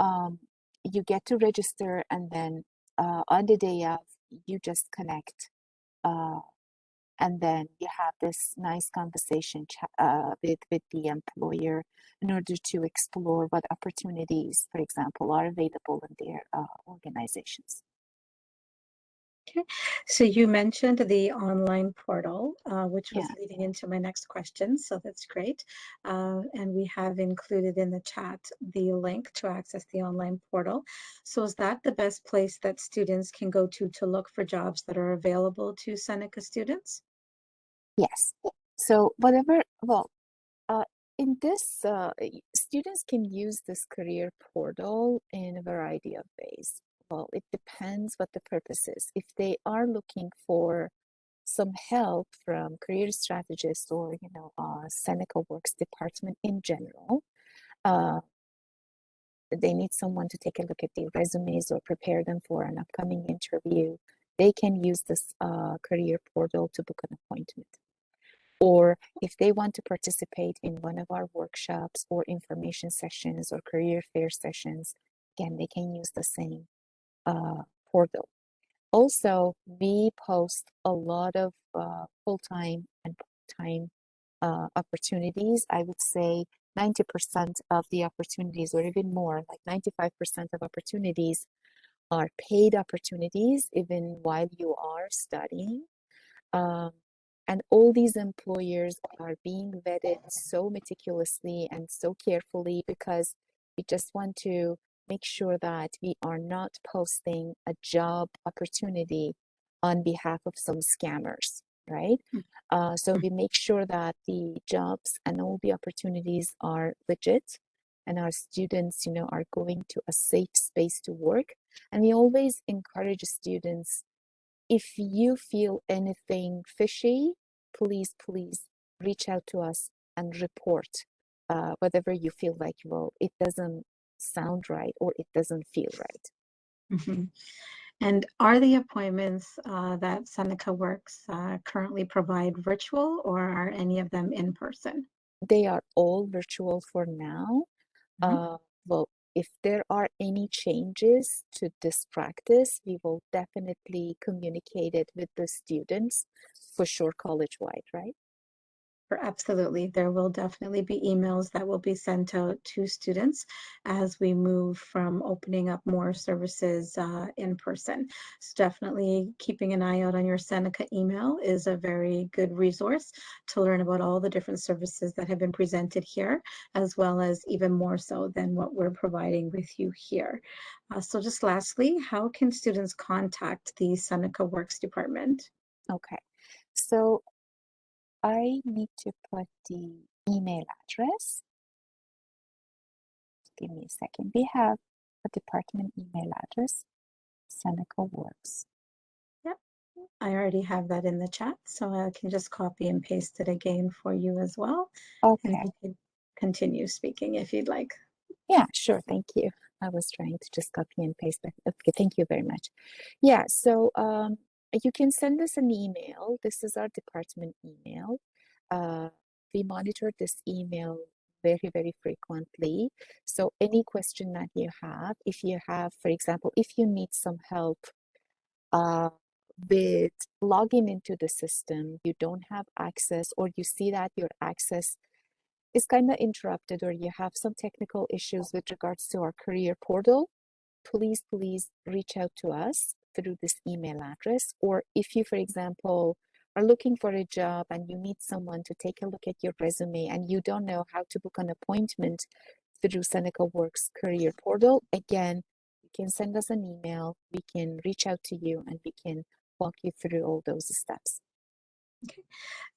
you get to register, and then on the day of, you just connect, and then you have this nice conversation with the employer in order to explore what opportunities, for example, are available in their organizations. Okay, so you mentioned the online portal, which was Yeah. leading into my next question, so that's great. And we have included in the chat the link to access the online portal. So is that the best place that students can go to look for jobs that are available to Seneca students? Yes. So in this, students can use this career portal in a variety of ways. Well, it depends what the purpose is. If they are looking for some help from career strategists or, Seneca Works department in general, they need someone to take a look at their resumes or prepare them for an upcoming interview, they can use this career portal to book an appointment. Or if they want to participate in one of our workshops or information sessions or career fair sessions, again, they can use the same portal. Also, we post a lot of full-time and part-time opportunities. I would say 90% of the opportunities, or even more, like 95% of opportunities are paid opportunities, even while you are studying. Um, and all these employers are being vetted so meticulously and so carefully because we just want to make sure that we are not posting a job opportunity on behalf of some scammers, right? So we make sure that the jobs and all the opportunities are legit and our students, are going to a safe space to work. And we always encourage students, if you feel anything fishy, please reach out to us and report whatever you feel like, well, it doesn't sound right or it doesn't feel right. Mm-hmm. And are the appointments that Seneca Works currently provide virtual, or are any of them in person? They are all virtual for now. Mm-hmm. Well, if there are any changes to this practice, we will definitely communicate it with the students, for sure, college-wide, right? Absolutely. There will definitely be emails that will be sent out to students as we move from opening up more services in person. So definitely keeping an eye out on your Seneca email is a very good resource to learn about all the different services that have been presented here, as well as even more so than what we're providing with you here. So just lastly, how can students contact the Seneca Works department? Okay. So I need to put the email address. Give me a second. We have a department email address, Seneca Works. Yep, I already have that in the chat, so I can just copy and paste it again for you as well. And Okay. you can continue speaking if you'd like. Yeah, sure. Thank you. I was trying to just copy and paste that. Okay, thank you very much. Yeah, so you can send us an email. This is our department email. We monitor this email very, very frequently. So any question that you have, if you have, for example, if you need some help with logging into the system, you don't have access, or you see that your access is kind of interrupted, or you have some technical issues with regards to our career portal, please reach out to us through this email address. Or if you, for example, are looking for a job and you need someone to take a look at your resume and you don't know how to book an appointment through Seneca Works career portal, again, you can send us an email, we can reach out to you, and we can walk you through all those steps. Okay.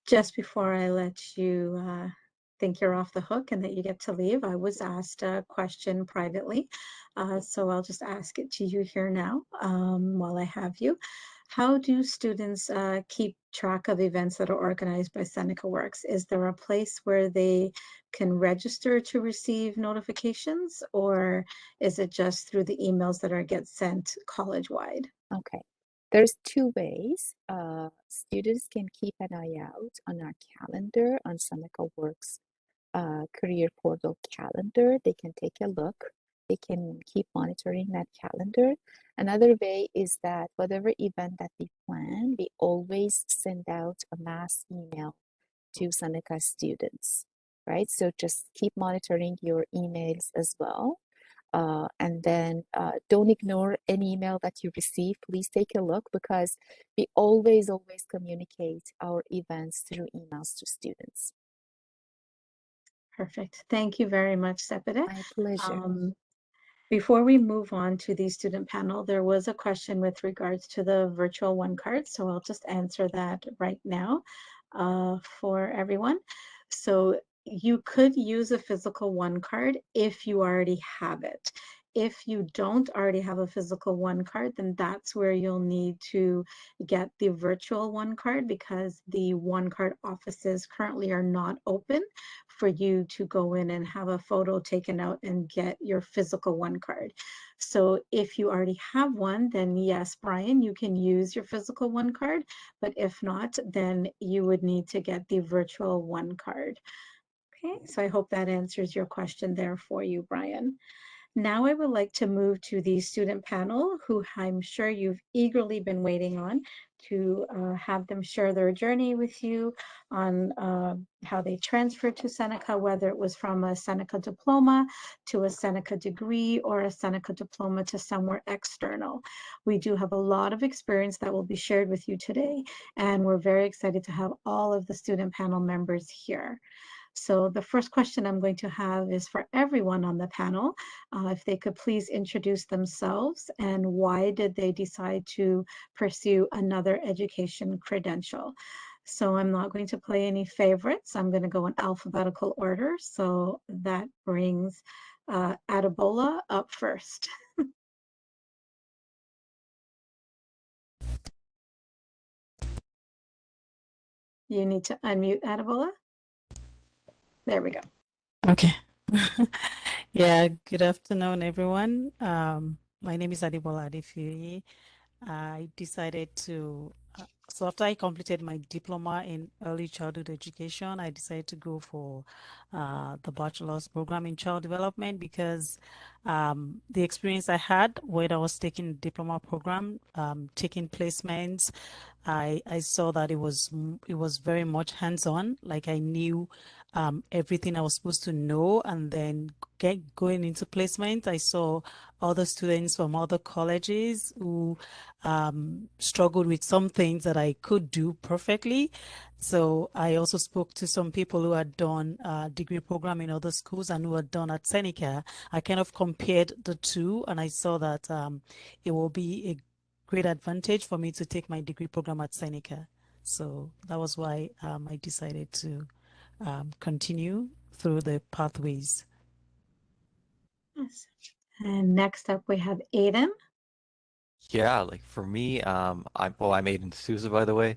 Just before I let you think you're off the hook and that you get to leave, I was asked a question privately. So I'll just ask it to you here now while I have you. How do students keep track of events that are organized by Seneca Works? Is there a place where they can register to receive notifications, or is it just through the emails that are get sent college-wide? Okay. There's two ways. Students can keep an eye out on our calendar, on Seneca Works career portal calendar. They can take a look. They can keep monitoring that calendar. Another way is that whatever event that we plan, we always send out a mass email to Seneca students, right? So just keep monitoring your emails as well. And then don't ignore any email that you receive. Please take a look, because we always communicate our events through emails to students. Perfect. Thank you very much, Sepide. My pleasure. Before we move on to the student panel, there was a question with regards to the virtual one card, so I'll just answer that right now for everyone. So you could use a physical one card if you already have it. If you don't already have a physical one card, then that's where you'll need to get the virtual one card, because the one card offices currently are not open for you to go in and have a photo taken out and get your physical one card. So if you already have one, then yes, Brian, you can use your physical one card, but if not, then you would need to get the virtual one card. Okay, so I hope that answers your question there for you, Brian. Now I would like to move to the student panel, who I'm sure you've eagerly been waiting on, to have them share their journey with you on how they transferred to Seneca, whether it was from a Seneca diploma to a Seneca degree or a Seneca diploma to somewhere external. We do have a lot of experience that will be shared with you today, and we're very excited to have all of the student panel members here. So the first question I'm going to have is for everyone on the panel, if they could please introduce themselves and why did they decide to pursue another education credential. So I'm not going to play any favorites. I'm going to go in alphabetical order. So that brings Adebola up first. You need to unmute Adebola. There we go. Okay. Yeah, good afternoon, everyone. My name is Adebola Adefuyi. I decided to, so after I completed my diploma in early childhood education, I decided to go for the bachelor's program in child development because the experience I had when I was taking the diploma program, taking placements, I saw that it was very much hands-on. Like I knew everything I was supposed to know, and then going into placement, I saw other students from other colleges who struggled with some things that I could do perfectly. So I also spoke to some people who had done degree program in other schools and who had done at Seneca. I kind of compared the two, and I saw that it will be a great advantage for me to take my degree program at Seneca. So that was why I decided to continue through the pathways. Yes. And next up we have Aiden. Yeah, like for me, I made in D'Souza, by the way.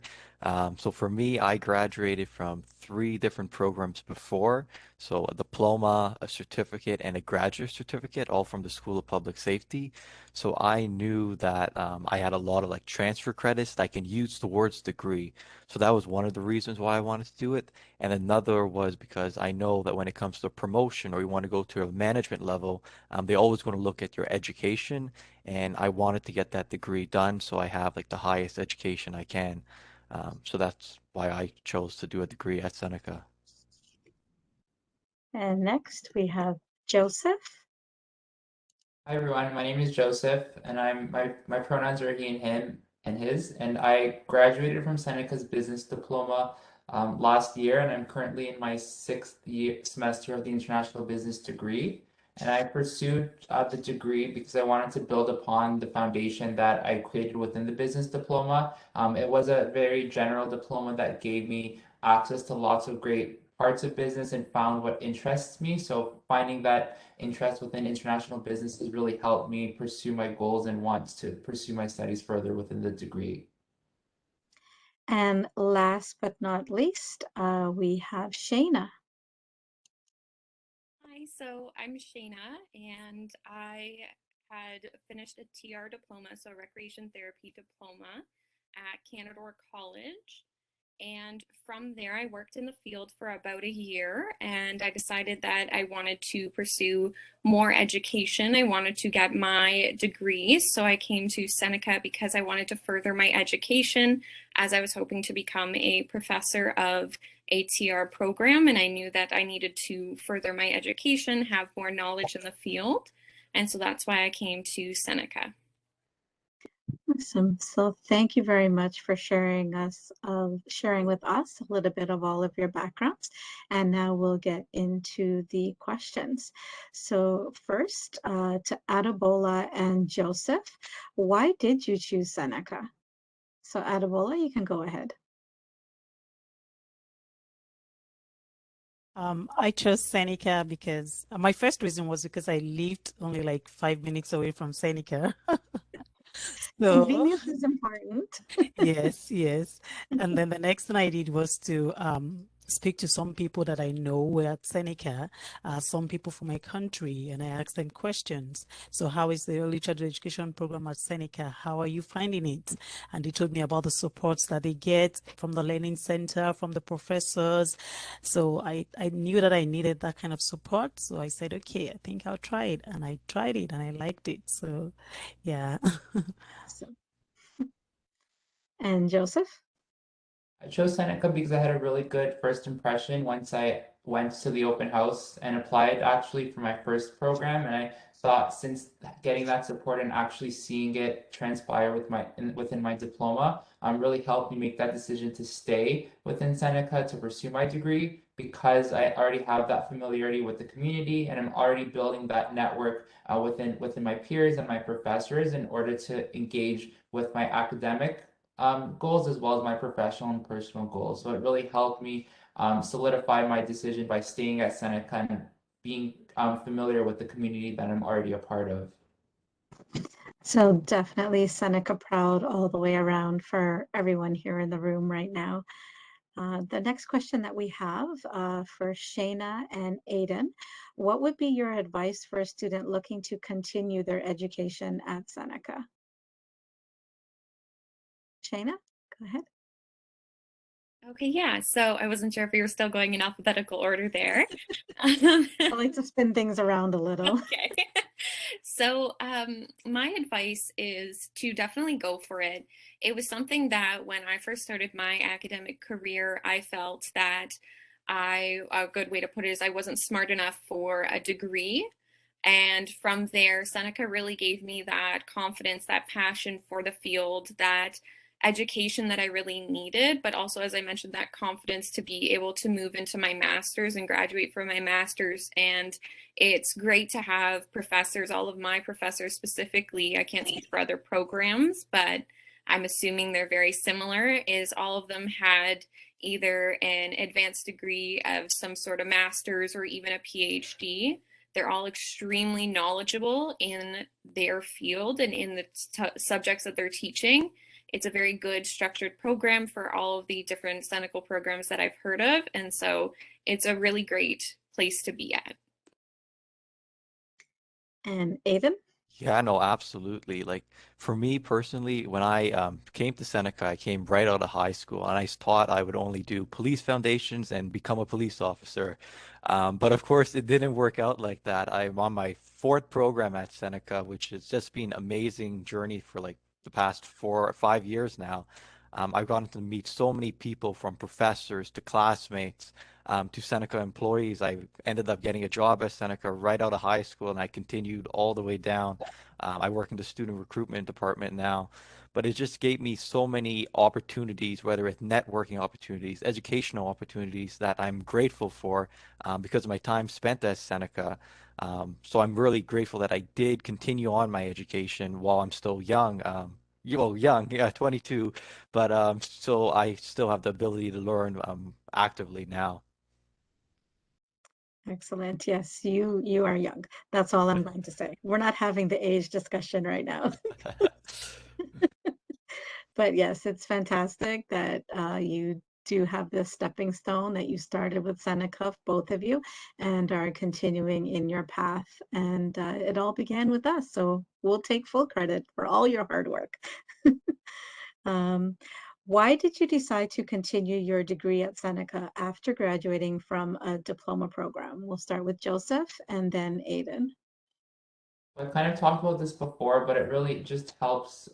So for me, I graduated from three different programs before. So a diploma, a certificate, and a graduate certificate, all from the School of Public Safety. So I knew that I had a lot of like transfer credits that I can use towards degree. So that was one of the reasons why I wanted to do it. And another was because I know that when it comes to promotion or you want to go to a management level, they always want to look at your education and I wanted to get that degree done so I have like the highest education I can. So that's why I chose to do a degree at Seneca. And next we have Joseph. Hi everyone, my name is Joseph, and my pronouns are he and him and his, and I graduated from Seneca's business diploma last year, and I'm currently in my semester of the international business degree. And I pursued the degree because I wanted to build upon the foundation that I created within the business diploma. It was a very general diploma that gave me access to lots of great parts of business and found what interests me. So finding that interest within international business has really helped me pursue my goals and want to pursue my studies further within the degree. And last but not least, we have Shayna. Hi, so I'm Shayna, and I had finished a TR diploma, so recreation therapy diploma at Canadore College. And from there, I worked in the field for about a year, and I decided that I wanted to pursue more education. I wanted to get my degree, so I came to Seneca because I wanted to further my education as I was hoping to become a professor of ATR program, and I knew that I needed to further my education, have more knowledge in the field, and so that's why I came to Seneca. Awesome. So thank you very much for sharing with us a little bit of all of your backgrounds. And now we'll get into the questions. So first, to Adebola and Joseph, why did you choose Seneca? So Adebola, you can go ahead. I chose Seneca because my first reason was because I lived only like 5 minutes away from Seneca. So Convenience is important. yes. And then the next thing I did was to speak to some people that I know were at Seneca, some people from my country, and I asked them questions. So how is the early childhood education program at Seneca? How are you finding it? And they told me about the supports that they get from the Learning Center, from the professors. So I knew that I needed that kind of support. So I said, okay, I think I'll try it. And I tried it and I liked it. So yeah. So, and Joseph? I chose Seneca because I had a really good first impression once I went to the open house and applied actually for my first program. And I thought since getting that support and actually seeing it transpire within my diploma, really helped me make that decision to stay within Seneca to pursue my degree because I already have that familiarity with the community and I'm already building that network within my peers and my professors in order to engage with my academic goals as well as my professional and personal goals. So it really helped me solidify my decision by staying at Seneca and being familiar with the community that I'm already a part of. So definitely Seneca proud all the way around for everyone here in the room right now. The next question that we have for Shayna and Aiden, what would be your advice for a student looking to continue their education at Seneca? Shayna, go ahead. Okay, yeah. So I wasn't sure if we were still going in alphabetical order there. I like to spin things around a little. Okay. So, my advice is to definitely go for it. It was something that when I first started my academic career, I felt that a good way to put it is I wasn't smart enough for a degree. And from there, Seneca really gave me that confidence, that passion for the field, that education that I really needed, but also, as I mentioned, that confidence to be able to move into my master's and graduate from my master's. And it's great to have professors, all of my professors specifically, I can't speak for other programs, but I'm assuming they're very similar, is all of them had either an advanced degree of some sort of master's or even a PhD. They're all extremely knowledgeable in their field and in the subjects that they're teaching. It's a very good structured program for all of the different Seneca programs that I've heard of. And so it's a really great place to be at. And Aiden? Yeah, no, absolutely. Like for me personally, when I came to Seneca, I came right out of high school and I thought I would only do police foundations and become a police officer. But of course, it didn't work out like that. I'm on my fourth program at Seneca, which has just been amazing journey for like the past 4 or 5 years now. I've gotten to meet so many people from professors to classmates to Seneca employees. I ended up getting a job at Seneca right out of high school, and I continued all the way down. I work in the student recruitment department now, but it just gave me so many opportunities, whether it's networking opportunities, educational opportunities that I'm grateful for because of my time spent at Seneca. So I'm really grateful that I did continue on my education while I'm still young. Well, young, yeah, 22, but so I still have the ability to learn actively now. Excellent. Yes, you are young. That's all I'm going to say. We're not having the age discussion right now. But yes, it's fantastic that you do have this stepping stone that you started with Seneca, both of you, and are continuing in your path. And it all began with us. So we'll take full credit for all your hard work. Um, why did you decide to continue your degree at Seneca after graduating from a diploma program? We'll start with Joseph and then Aiden. I kind of talked about this before, but it really just helps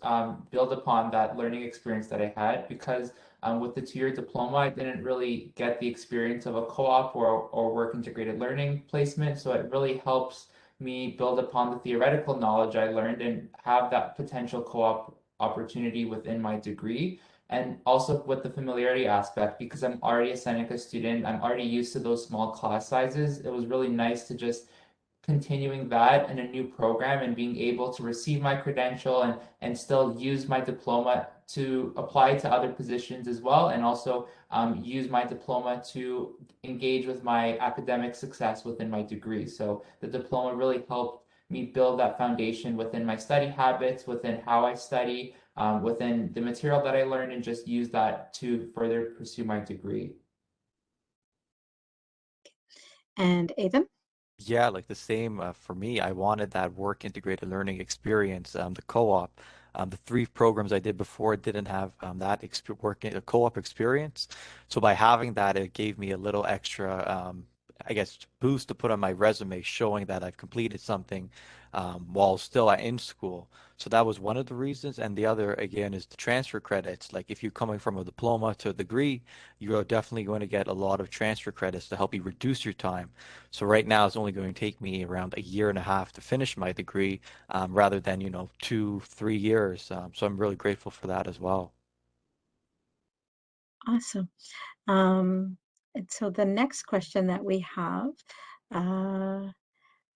build upon that learning experience that I had because with the 2-year diploma, I didn't really get the experience of a co-op or work integrated learning placement. So it really helps me build upon the theoretical knowledge I learned and have that potential co-op opportunity within my degree. And also with the familiarity aspect, because I'm already a Seneca student, I'm already used to those small class sizes. It was really nice to just continuing that in a new program and being able to receive my credential and still use my diploma to apply to other positions as well, and also use my diploma to engage with my academic success within my degree. So the diploma really helped me build that foundation within my study habits, within how I study, within the material that I learned, and just use that to further pursue my degree. And Aidan? Yeah, like the same for me. I wanted that work integrated learning experience. The co-op, the three programs I did before didn't have that work co-op experience. So by having that, it gave me a little extra, I guess, boost to put on my resume, showing that I've completed something while still in school. So that was one of the reasons. And the other, again, is the transfer credits. Like if you're coming from a diploma to a degree, you're definitely going to get a lot of transfer credits to help you reduce your time. So right now it's only going to take me around a year and a half to finish my degree, rather than, 2, 3 years. So I'm really grateful for that as well. Awesome. And so the next question that we have, uh,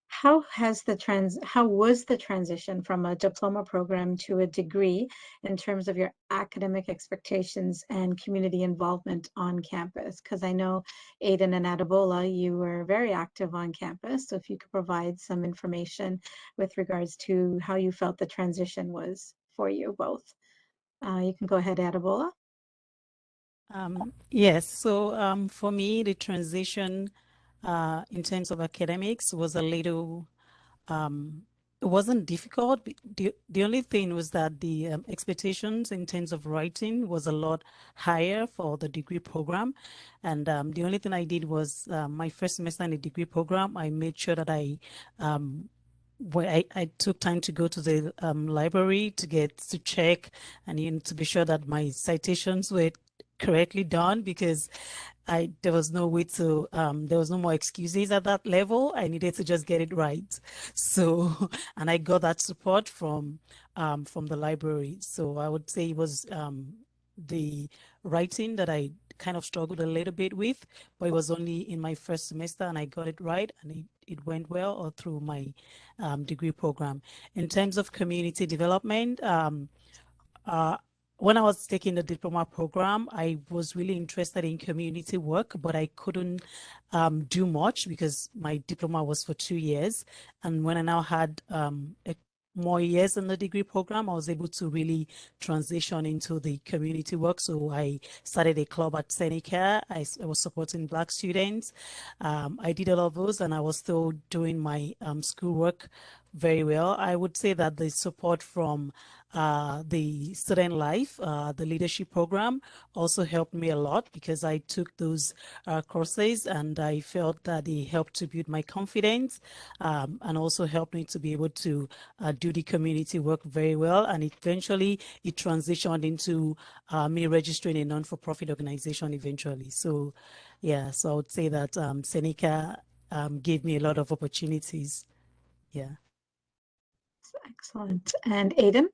how was the transition from a diploma program to a degree in terms of your academic expectations and community involvement on campus? Because I know Aidan and Adebola, you were very active on campus. So if you could provide some information with regards to how you felt the transition was for you both. You can go ahead, Adebola. Yes, so for me, the transition in terms of academics was a little, it wasn't difficult. The only thing was that the expectations in terms of writing was a lot higher for the degree program. And the only thing I did was my first semester in the degree program, I made sure that I took time to go to the library to check and to be sure that my citations were correctly done, because there was no way to there was no more excuses at that level. I needed to just get it right. So and I got that support from the library. So I would say it was the writing that I kind of struggled a little bit with, but it was only in my first semester and I got it right, and it went well all through my degree program. In terms of community development, uh, when I was taking the diploma program, I was really interested in community work, but I couldn't do much because my diploma was for 2 years. And when I now had more years in the degree program, I was able to really transition into the community work. So I started a club at Seneca. I was supporting Black students. I did all of those, and I was still doing my schoolwork very well. I would say that the support from the student life, the leadership program also helped me a lot, because I took those courses and I felt that they helped to build my confidence, and also helped me to be able to do the community work very well. And eventually it transitioned into me registering a non-for-profit organization eventually. So yeah, so I would say that Seneca gave me a lot of opportunities. Yeah. Excellent. And Aidan?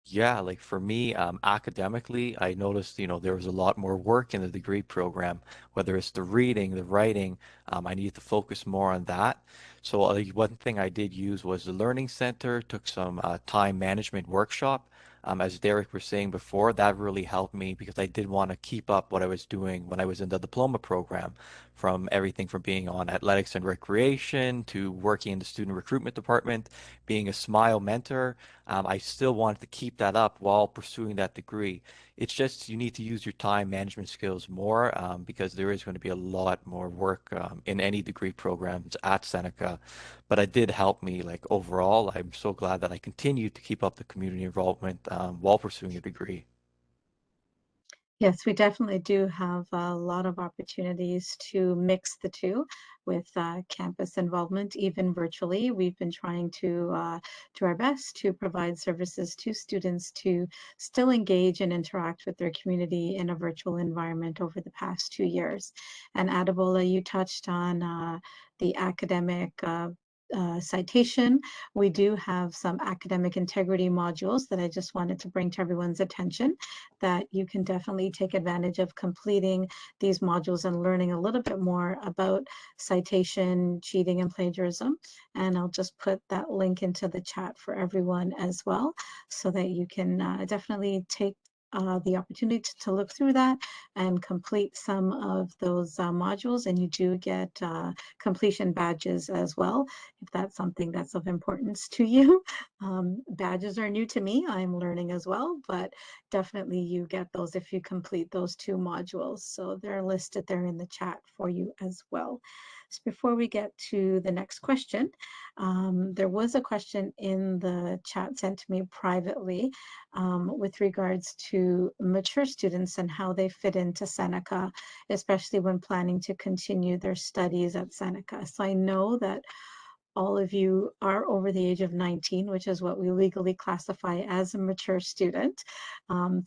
Yeah, like for me, academically, I noticed, there was a lot more work in the degree program, whether it's the reading, the writing, I needed to focus more on that. So one thing I did use was the Learning Center, took some time management workshop. As Derek was saying before, that really helped me because I did want to keep up what I was doing when I was in the diploma program, from everything from being on athletics and recreation to working in the student recruitment department, being a SMILE mentor. I still wanted to keep that up while pursuing that degree. It's just you need to use your time management skills more, because there is going to be a lot more work in any degree programs at Seneca. But it did help me, like overall. I'm so glad that I continued to keep up the community involvement while pursuing a degree. Yes, we definitely do have a lot of opportunities to mix the two with campus involvement, even virtually. We've been trying to do our best to provide services to students to still engage and interact with their community in a virtual environment over the past 2 years. And Adebola, you touched on the academic citation. We do have some academic integrity modules that I just wanted to bring to everyone's attention, that you can definitely take advantage of completing these modules and learning a little bit more about citation, cheating, and plagiarism. And I'll just put that link into the chat for everyone as well, so that you can definitely take the opportunity to look through that and complete some of those modules. And you do get completion badges as well, if that's something that's of importance to you. Badges are new to me. I'm learning as well, but definitely you get those if you complete those 2 modules. So they're listed there in the chat for you as well. So before we get to the next question, there was a question in the chat sent to me privately with regards to mature students and how they fit into Seneca, especially when planning to continue their studies at Seneca. So I know that all of you are over the age of 19, which is what we legally classify as a mature student.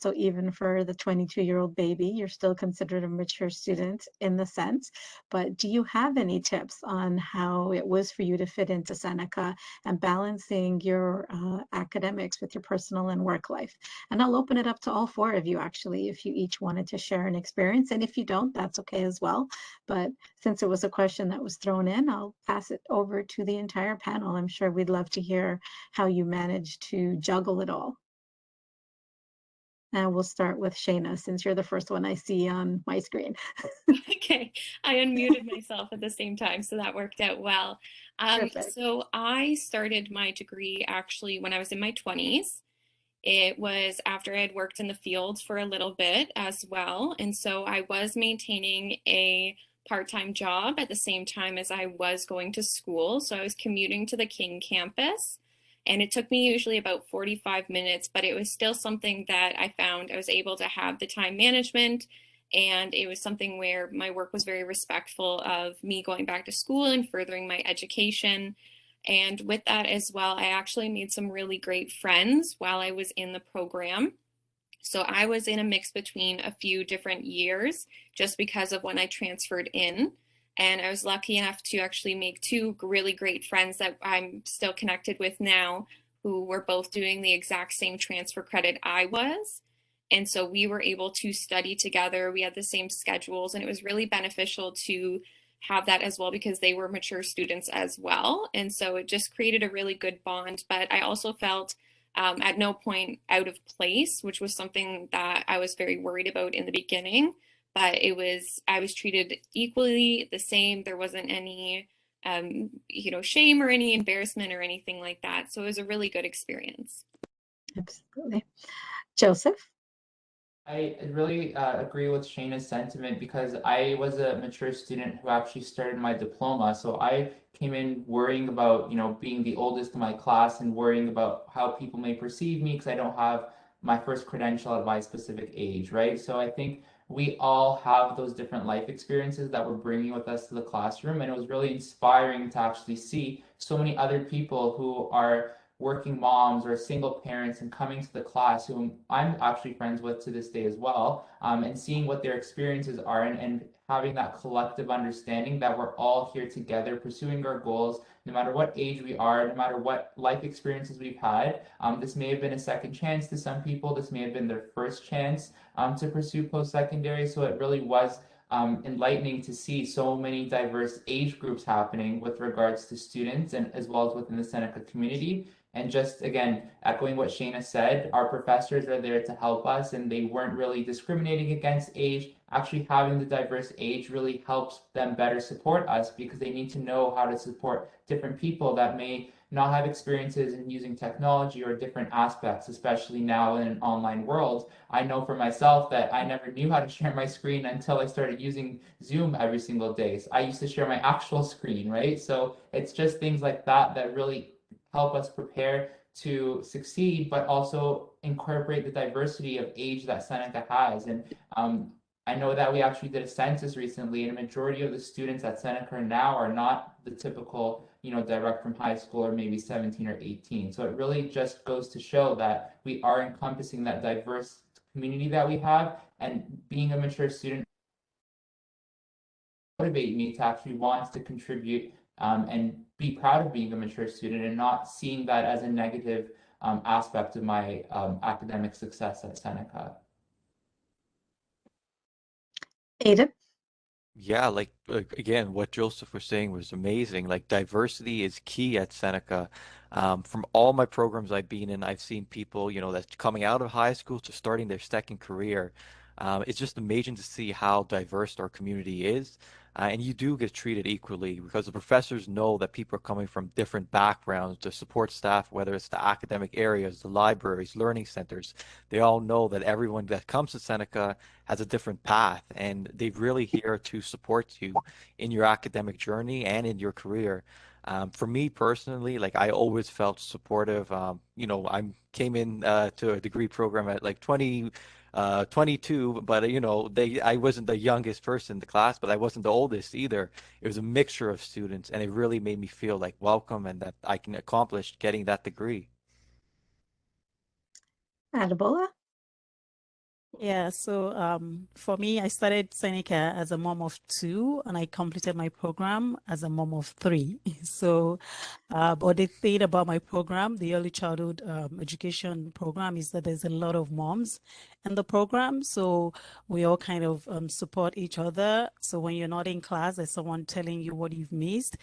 So even for the 22-year-old baby, you're still considered a mature student in the sense. But do you have any tips on how it was for you to fit into Seneca and balancing your academics with your personal and work life? And I'll open it up to all 4 of you, actually, if you each wanted to share an experience. And if you don't, that's okay as well. But since it was a question that was thrown in, I'll pass it over to the entire panel. I'm sure we'd love to hear how you managed to juggle it all. And we'll start with Shayna, since you're the first one I see on my screen. Okay, I unmuted myself at the same time, so that worked out well. So I started my degree actually when I was in my 20s. It was after I had worked in the field for a little bit as well. And so I was maintaining a part-time job at the same time as I was going to school. So I was commuting to the King campus, and it took me usually about 45 minutes, but it was still something that I found I was able to have the time management. And it was something where my work was very respectful of me going back to school and furthering my education. And with that as well, I actually made some really great friends while I was in the program. So I was in a mix between a few different years just because of when I transferred in. And I was lucky enough to actually make 2 really great friends that I'm still connected with now, who were both doing the exact same transfer credit I was. And so we were able to study together. We had the same schedules, and it was really beneficial to have that as well because they were mature students as well. And so it just created a really good bond. But I also felt at no point out of place, which was something that I was very worried about in the beginning. But I was treated equally the same. There wasn't any, shame or any embarrassment or anything like that. So it was a really good experience. Absolutely. Joseph? I really agree with Shayna's sentiment because I was a mature student who actually started my diploma. So I came in worrying about, being the oldest in my class and worrying about how people may perceive me because I don't have my first credential at my specific age, right? So I think we all have those different life experiences that we're bringing with us to the classroom. And it was really inspiring to actually see so many other people who are working moms or single parents and coming to the class whom I'm actually friends with to this day as well, and seeing what their experiences are and having that collective understanding that we're all here together pursuing our goals, no matter what age we are, no matter what life experiences we've had. This may have been a second chance to some people. This may have been their first chance to pursue post-secondary. So it really was enlightening to see so many diverse age groups happening with regards to students and as well as within the Seneca community. And just again, echoing what Shayna said, our professors are there to help us and they weren't really discriminating against age. Actually, having the diverse age really helps them better support us because they need to know how to support different people that may not have experiences in using technology or different aspects, especially now in an online world. I know for myself that I never knew how to share my screen until I started using Zoom every single day. So I used to share my actual screen, right? So it's just things like that that really help us prepare to succeed, but also incorporate the diversity of age that Seneca has. And I know that we actually did a census recently, and a majority of the students at Seneca now are not the typical, direct from high school or maybe 17 or 18. So it really just goes to show that we are encompassing that diverse community that we have, and being a mature student motivate me to actually want to contribute and be proud of being a mature student and not seeing that as a negative aspect of my academic success at Seneca. Ada? Yeah, like again, what Joseph was saying was amazing. Like diversity is key at Seneca. From all my programs I've been in, I've seen people, that's coming out of high school to starting their second career. It's just amazing to see how diverse our community is. And you do get treated equally because the professors know that people are coming from different backgrounds. The support staff, whether it's the academic areas, the libraries, learning centers, they all know that everyone that comes to Seneca has a different path, and they're really here to support you in your academic journey and in your career. For me personally, like I always felt supportive. I came in to a degree program at like 22, but I wasn't the youngest person in the class, but I wasn't the oldest either. It was a mixture of students, and it really made me feel like welcome and that I can accomplish getting that degree. Adebola? Yeah, so for me, I started Seneca as a mom of two, and I completed my program as a mom of three. So, but the thing about my program, the early childhood education program, is that there's a lot of moms in the program. So we all kind of support each other. So when you're not in class, there's someone telling you what you've missed.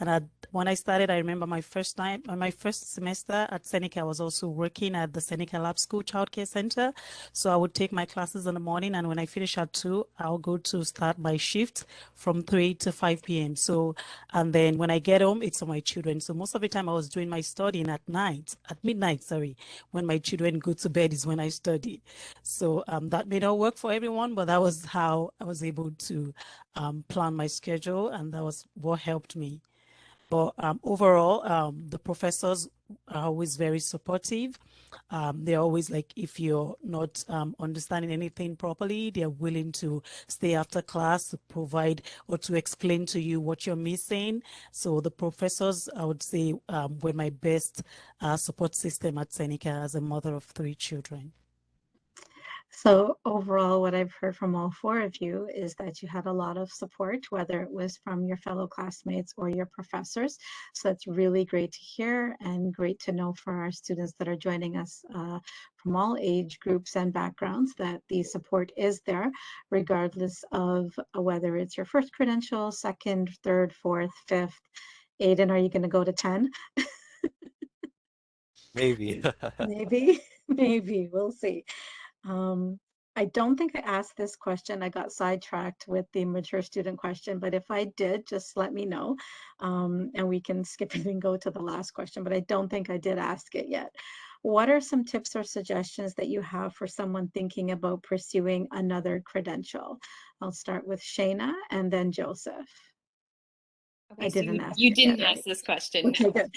And when I started, I remember my first time, my first semester at Seneca, I was also working at the Seneca Lab School Childcare Center. So I would take my classes in the morning, and when I finish at 2, I'll go to start my shift from 3 to 5 p.m. So, and then when I get home, it's on my children. So most of the time I was doing my studying at night, at midnight, sorry. When my children go to bed is when I study. So that may not work for everyone, but that was how I was able to plan my schedule, and that was what helped me. But overall, the professors are always very supportive. They're always like, if you're not understanding anything properly, they're willing to stay after class to provide or to explain to you what you're missing. So the professors, I would say, were my best support system at Seneca as a mother of three children. So overall, what I've heard from all four of you is that you had a lot of support, whether it was from your fellow classmates or your professors. So that's really great to hear and great to know for our students that are joining us from all age groups and backgrounds, that the support is there, regardless of whether it's your first credential, second, third, fourth, fifth. Aiden, are you going to go to 10? Maybe. Maybe, maybe, we'll see. Um, I don't think I asked this question. I got sidetracked with the mature student question, but if I did, just let me know. And we can skip it and go to the last question, but I don't think I did ask it yet. What are some tips or suggestions that you have for someone thinking about pursuing another credential? I'll start with Shayna and then Joseph. Okay, I so didn't ask you it yet, didn't right? ask this question, Okay, no. good.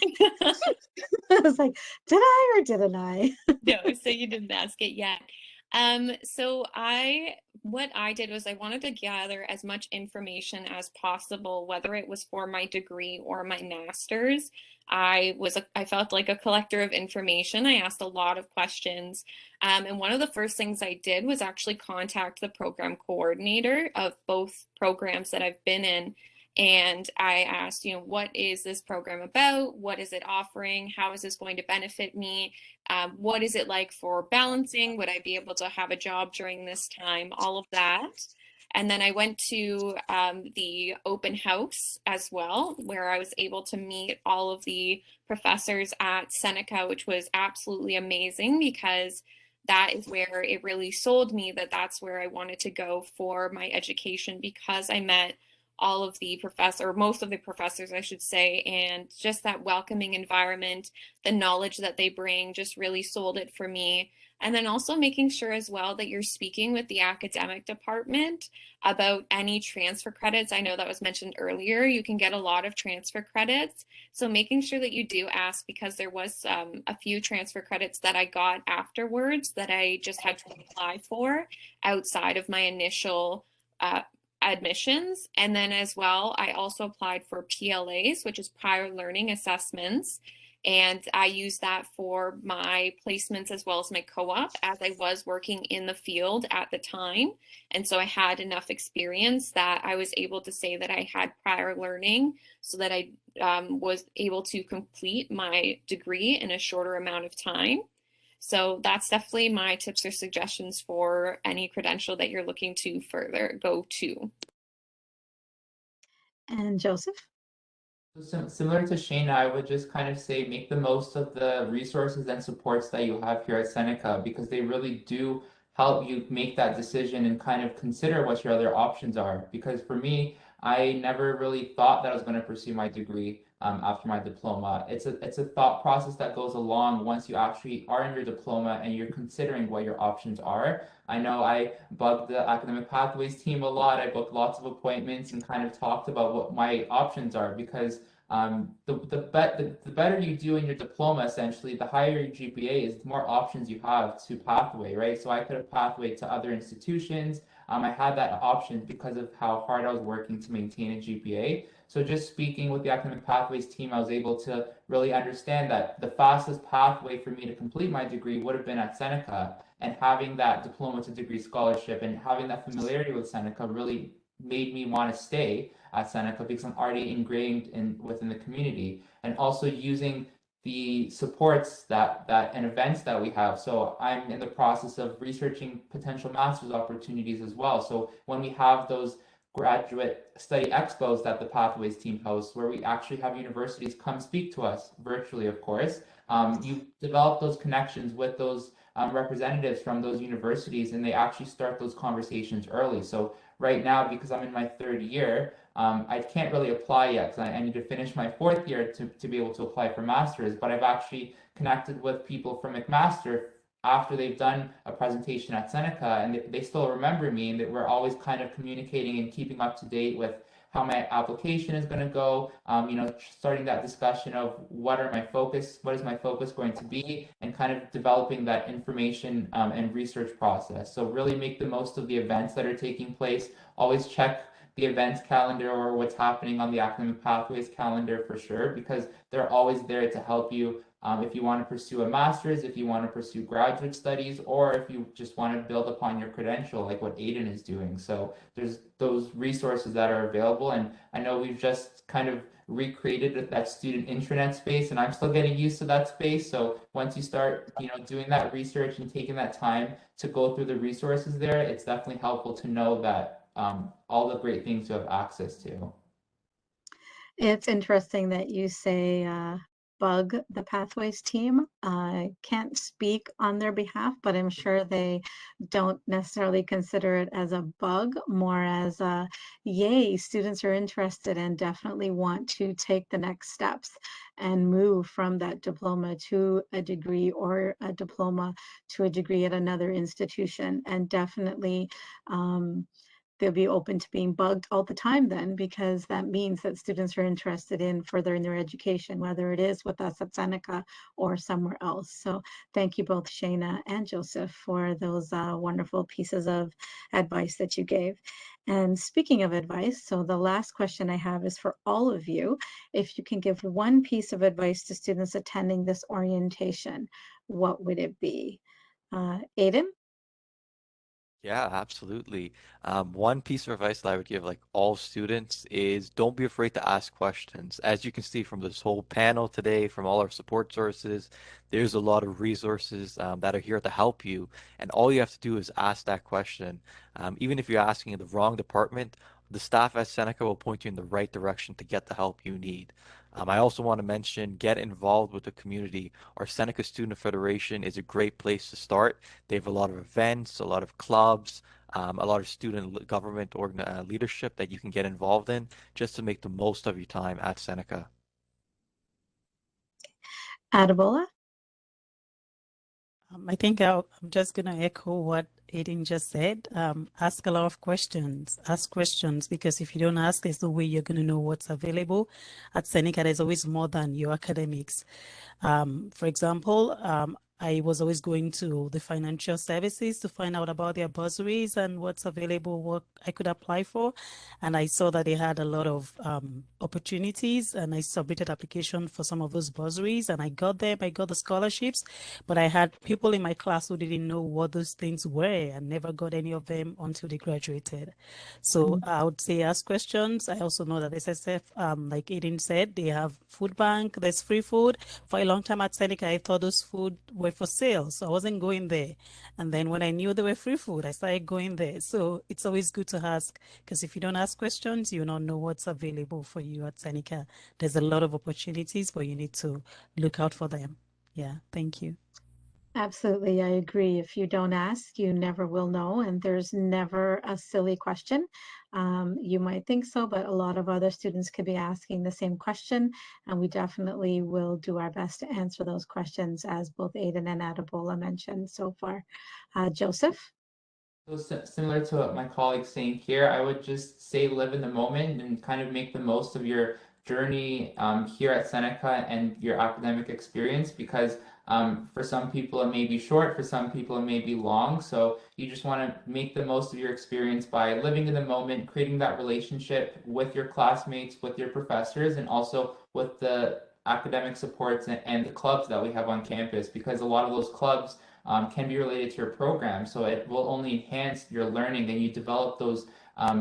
I was like, did I or didn't I? No, so you didn't ask it yet. So what I did was I wanted to gather as much information as possible, whether it was for my degree or my master's. I felt like a collector of information. I asked a lot of questions. And one of the first things I did was actually contact the program coordinator of both programs that I've been in. And I asked, what is this program about? What is it offering? How is this going to benefit me? What is it like for balancing? Would I be able to have a job during this time? All of that. And then I went to the open house as well, where I was able to meet all of the professors at Seneca, which was absolutely amazing because that is where it really sold me that that's where I wanted to go for my education, because I met all of the professors, or most of the professors, I should say, and just that welcoming environment, the knowledge that they bring just really sold it for me. And then also making sure as well that you're speaking with the academic department about any transfer credits. I know that was mentioned earlier. You can get a lot of transfer credits. So making sure that you do ask, because there was a few transfer credits that I got afterwards that I just had to apply for outside of my initial admissions. And then as well, I also applied for PLAs, which is prior learning assessments. And I used that for my placements as well as my co-op, as I was working in the field at the time. And so I had enough experience that I was able to say that I had prior learning so that I was able to complete my degree in a shorter amount of time. So that's definitely my tips or suggestions for any credential that you're looking to further go to. And Joseph? Similar to Shayna, I would just kind of say make the most of the resources and supports that you have here at Seneca, because they really do help you make that decision and kind of consider what your other options are. Because for me, I never really thought that I was going to pursue my degree after my diploma. It's a thought process that goes along once you actually are in your diploma and you're considering what your options are. I know I bugged the academic pathways team a lot. I booked lots of appointments and kind of talked about what my options are because the better you do in your diploma, essentially, the higher your GPA is, the more options you have to pathway, right? So I could have pathway to other institutions. I had that option because of how hard I was working to maintain a GPA. So just speaking with the academic pathways team, I was able to really understand that the fastest pathway for me to complete my degree would have been at Seneca. And having that diploma to degree scholarship and having that familiarity with Seneca really made me want to stay at Seneca because I'm already ingrained within the community, and also using the supports that and events that we have. So I'm in the process of researching potential master's opportunities as well. So when we have those graduate study expos that the Pathways team hosts, where we actually have universities come speak to us virtually, of course, you develop those connections with those representatives from those universities, and they actually start those conversations early. So right now, because I'm in my third year, I can't really apply yet because I need to finish my fourth year to be able to apply for master's, but I've actually connected with people from McMaster after they've done a presentation at Seneca, and they still remember me, and that we're always kind of communicating and keeping up to date with how my application is going to go, starting that discussion of what is my focus going to be, and kind of developing that information and research process. So really make the most of the events that are taking place. Always check the events calendar or what's happening on the academic pathways calendar for sure, because they're always there to help you if you want to pursue a master's, if you want to pursue graduate studies, or if you just want to build upon your credential, like what Aiden is doing. So there's those resources that are available. And I know we've just kind of recreated that student intranet space, and I'm still getting used to that space. So once you start, doing that research and taking that time to go through the resources there, it's definitely helpful to know that all the great things you have access to. It's interesting that you say bug the Pathways team. I can't speak on their behalf, but I'm sure they don't necessarily consider it as a bug, more as a yay, students are interested and definitely want to take the next steps and move from that diploma to a degree, or a diploma to a degree at another institution. And definitely, they'll be open to being bugged all the time then, because that means that students are interested in furthering their education, whether it is with us at Seneca or somewhere else. So thank you both, Shayna and Joseph, for those wonderful pieces of advice that you gave. And speaking of advice, so the last question I have is for all of you. If you can give one piece of advice to students attending this orientation, what would it be? Aiden? Yeah, absolutely. One piece of advice that I would give like all students is don't be afraid to ask questions. As you can see from this whole panel today, from all our support sources, there's a lot of resources that are here to help you. And all you have to do is ask that question. Even if you're asking in the wrong department, the staff at Seneca will point you in the right direction to get the help you need. I also want to mention get involved with the community. Our Seneca Student Federation is a great place to start. They have a lot of events, a lot of clubs, a lot of student government leadership that you can get involved in just to make the most of your time at Seneca. Adebola? I think I'm just going to echo what Aiden just said. Ask a lot of questions. Ask questions, because if you don't ask, there's no way you're going to know what's available. At Seneca, there's always more than your academics. For example, I was always going to the financial services to find out about their bursaries and what's available, what I could apply for. And I saw that they had a lot of opportunities, and I submitted application for some of those bursaries, and I got them. I got the scholarships, but I had people in my class who didn't know what those things were and never got any of them until they graduated. So I would say ask questions. I also know that SSF, like Aiden said, they have food bank, there's free food. For a long time at Seneca, I thought those food were for sale, so I wasn't going there. And then when I knew they were free food, I started going there. So it's always good to ask, because if you don't ask questions, you don't know what's available for you at Seneca. There's a lot of opportunities, but you need to look out for them. Yeah, thank you. Absolutely, I agree. If you don't ask, you never will know, and there's never a silly question. You might think so, but a lot of other students could be asking the same question, and we definitely will do our best to answer those questions, as both Aiden and Adebola mentioned so far. Joseph? So similar to what my colleague's saying here, I would just say live in the moment and kind of make the most of your journey here at Seneca and your academic experience because for some people it may be short, for some people it may be long. So you just want to make the most of your experience by living in the moment, creating that relationship with your classmates, with your professors, and also with the academic supports and the clubs that we have on campus because a lot of those clubs can be related to your program. So it will only enhance your learning and you develop those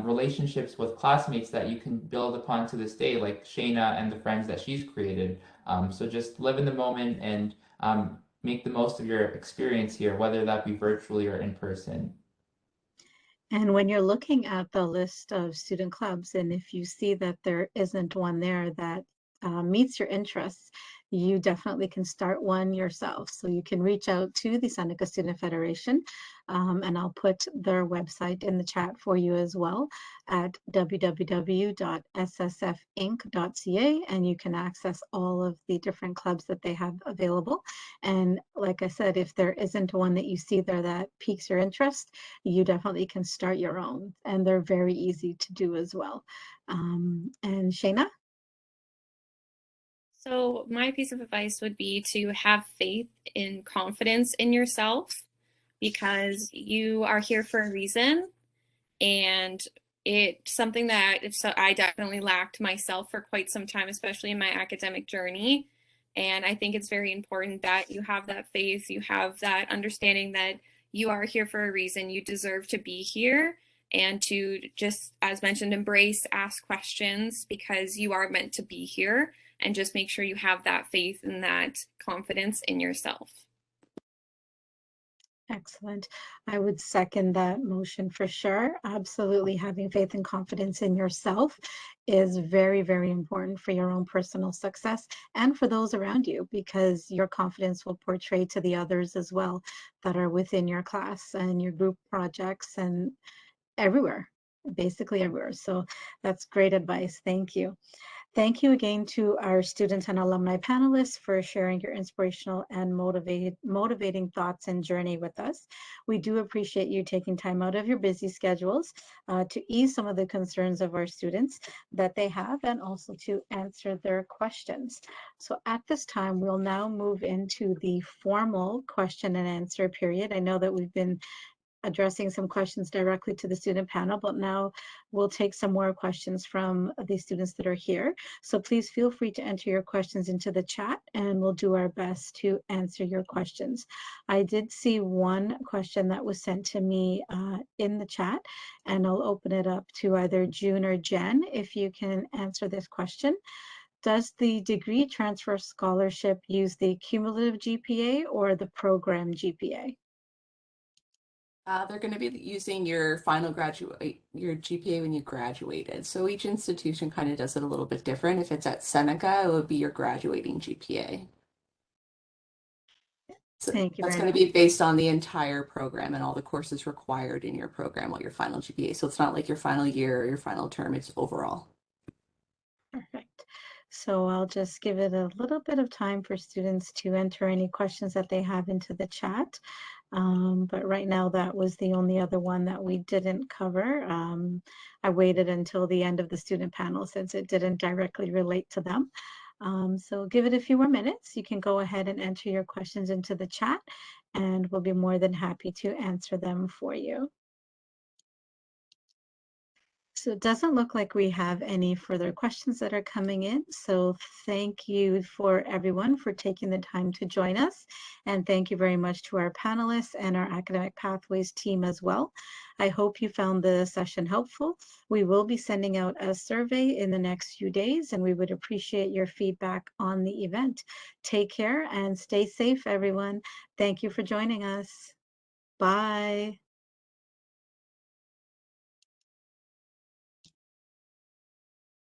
relationships with classmates that you can build upon to this day, like Shayna and the friends that she's created. So just live in the moment and make the most of your experience here, whether that be virtually or in person. And when you're looking at the list of student clubs, and if you see that there isn't one there that meets your interests, you definitely can start one yourself. So you can reach out to the Seneca Student Federation, and I'll put their website in the chat for you as well at www.ssfinc.ca, and you can access all of the different clubs that they have available. And like I said, if there isn't one that you see there that piques your interest, you definitely can start your own, and they're very easy to do as well. And Shayna? So, my piece of advice would be to have faith and confidence in yourself because you are here for a reason. And it's something that I definitely lacked myself for quite some time, especially in my academic journey. And I think it's very important that you have that faith, you have that understanding that you are here for a reason, you deserve to be here, and to just, as mentioned, embrace, ask questions because you are meant to be here, and just make sure you have that faith and that confidence in yourself. Excellent. I would second that motion for sure. Absolutely, having faith and confidence in yourself is very, very important for your own personal success and for those around you, because your confidence will portray to the others as well that are within your class and your group projects and everywhere, basically everywhere. So that's great advice. Thank you. Thank you again to our students and alumni panelists for sharing your inspirational and motivating thoughts and journey with us. We do appreciate you taking time out of your busy schedules to ease some of the concerns of our students that they have and also to answer their questions. So at this time, we'll now move into the formal question and answer period. I know that we've been addressing some questions directly to the student panel, but now we'll take some more questions from the students that are here. So please feel free to enter your questions into the chat and we'll do our best to answer your questions. I did see one question that was sent to me in the chat, and I'll open it up to either June or Jen if you can answer this question. Does the degree transfer scholarship use the cumulative GPA or the program GPA? They're going to be using your your GPA when you graduated. So each institution kind of does it a little bit different. If it's at Seneca, it would be your graduating GPA. So Thank you that's very going to much. be based on the entire program and all the courses required in your program, what your final GPA. So it's not like your final year or your final term, it's overall. Perfect. So I'll just give it a little bit of time for students to enter any questions that they have into the chat. But right now that was the only other one that we didn't cover. I waited until the end of the student panel since it didn't directly relate to them. So give it a few more minutes. You can go ahead and enter your questions into the chat and we'll be more than happy to answer them for you. So it doesn't look like we have any further questions that are coming in. So thank you for everyone for taking the time to join us. And thank you very much to our panelists and our Academic Pathways team as well. I hope you found the session helpful. We will be sending out a survey in the next few days, and we would appreciate your feedback on the event. Take care and stay safe, everyone. Thank you for joining us. Bye.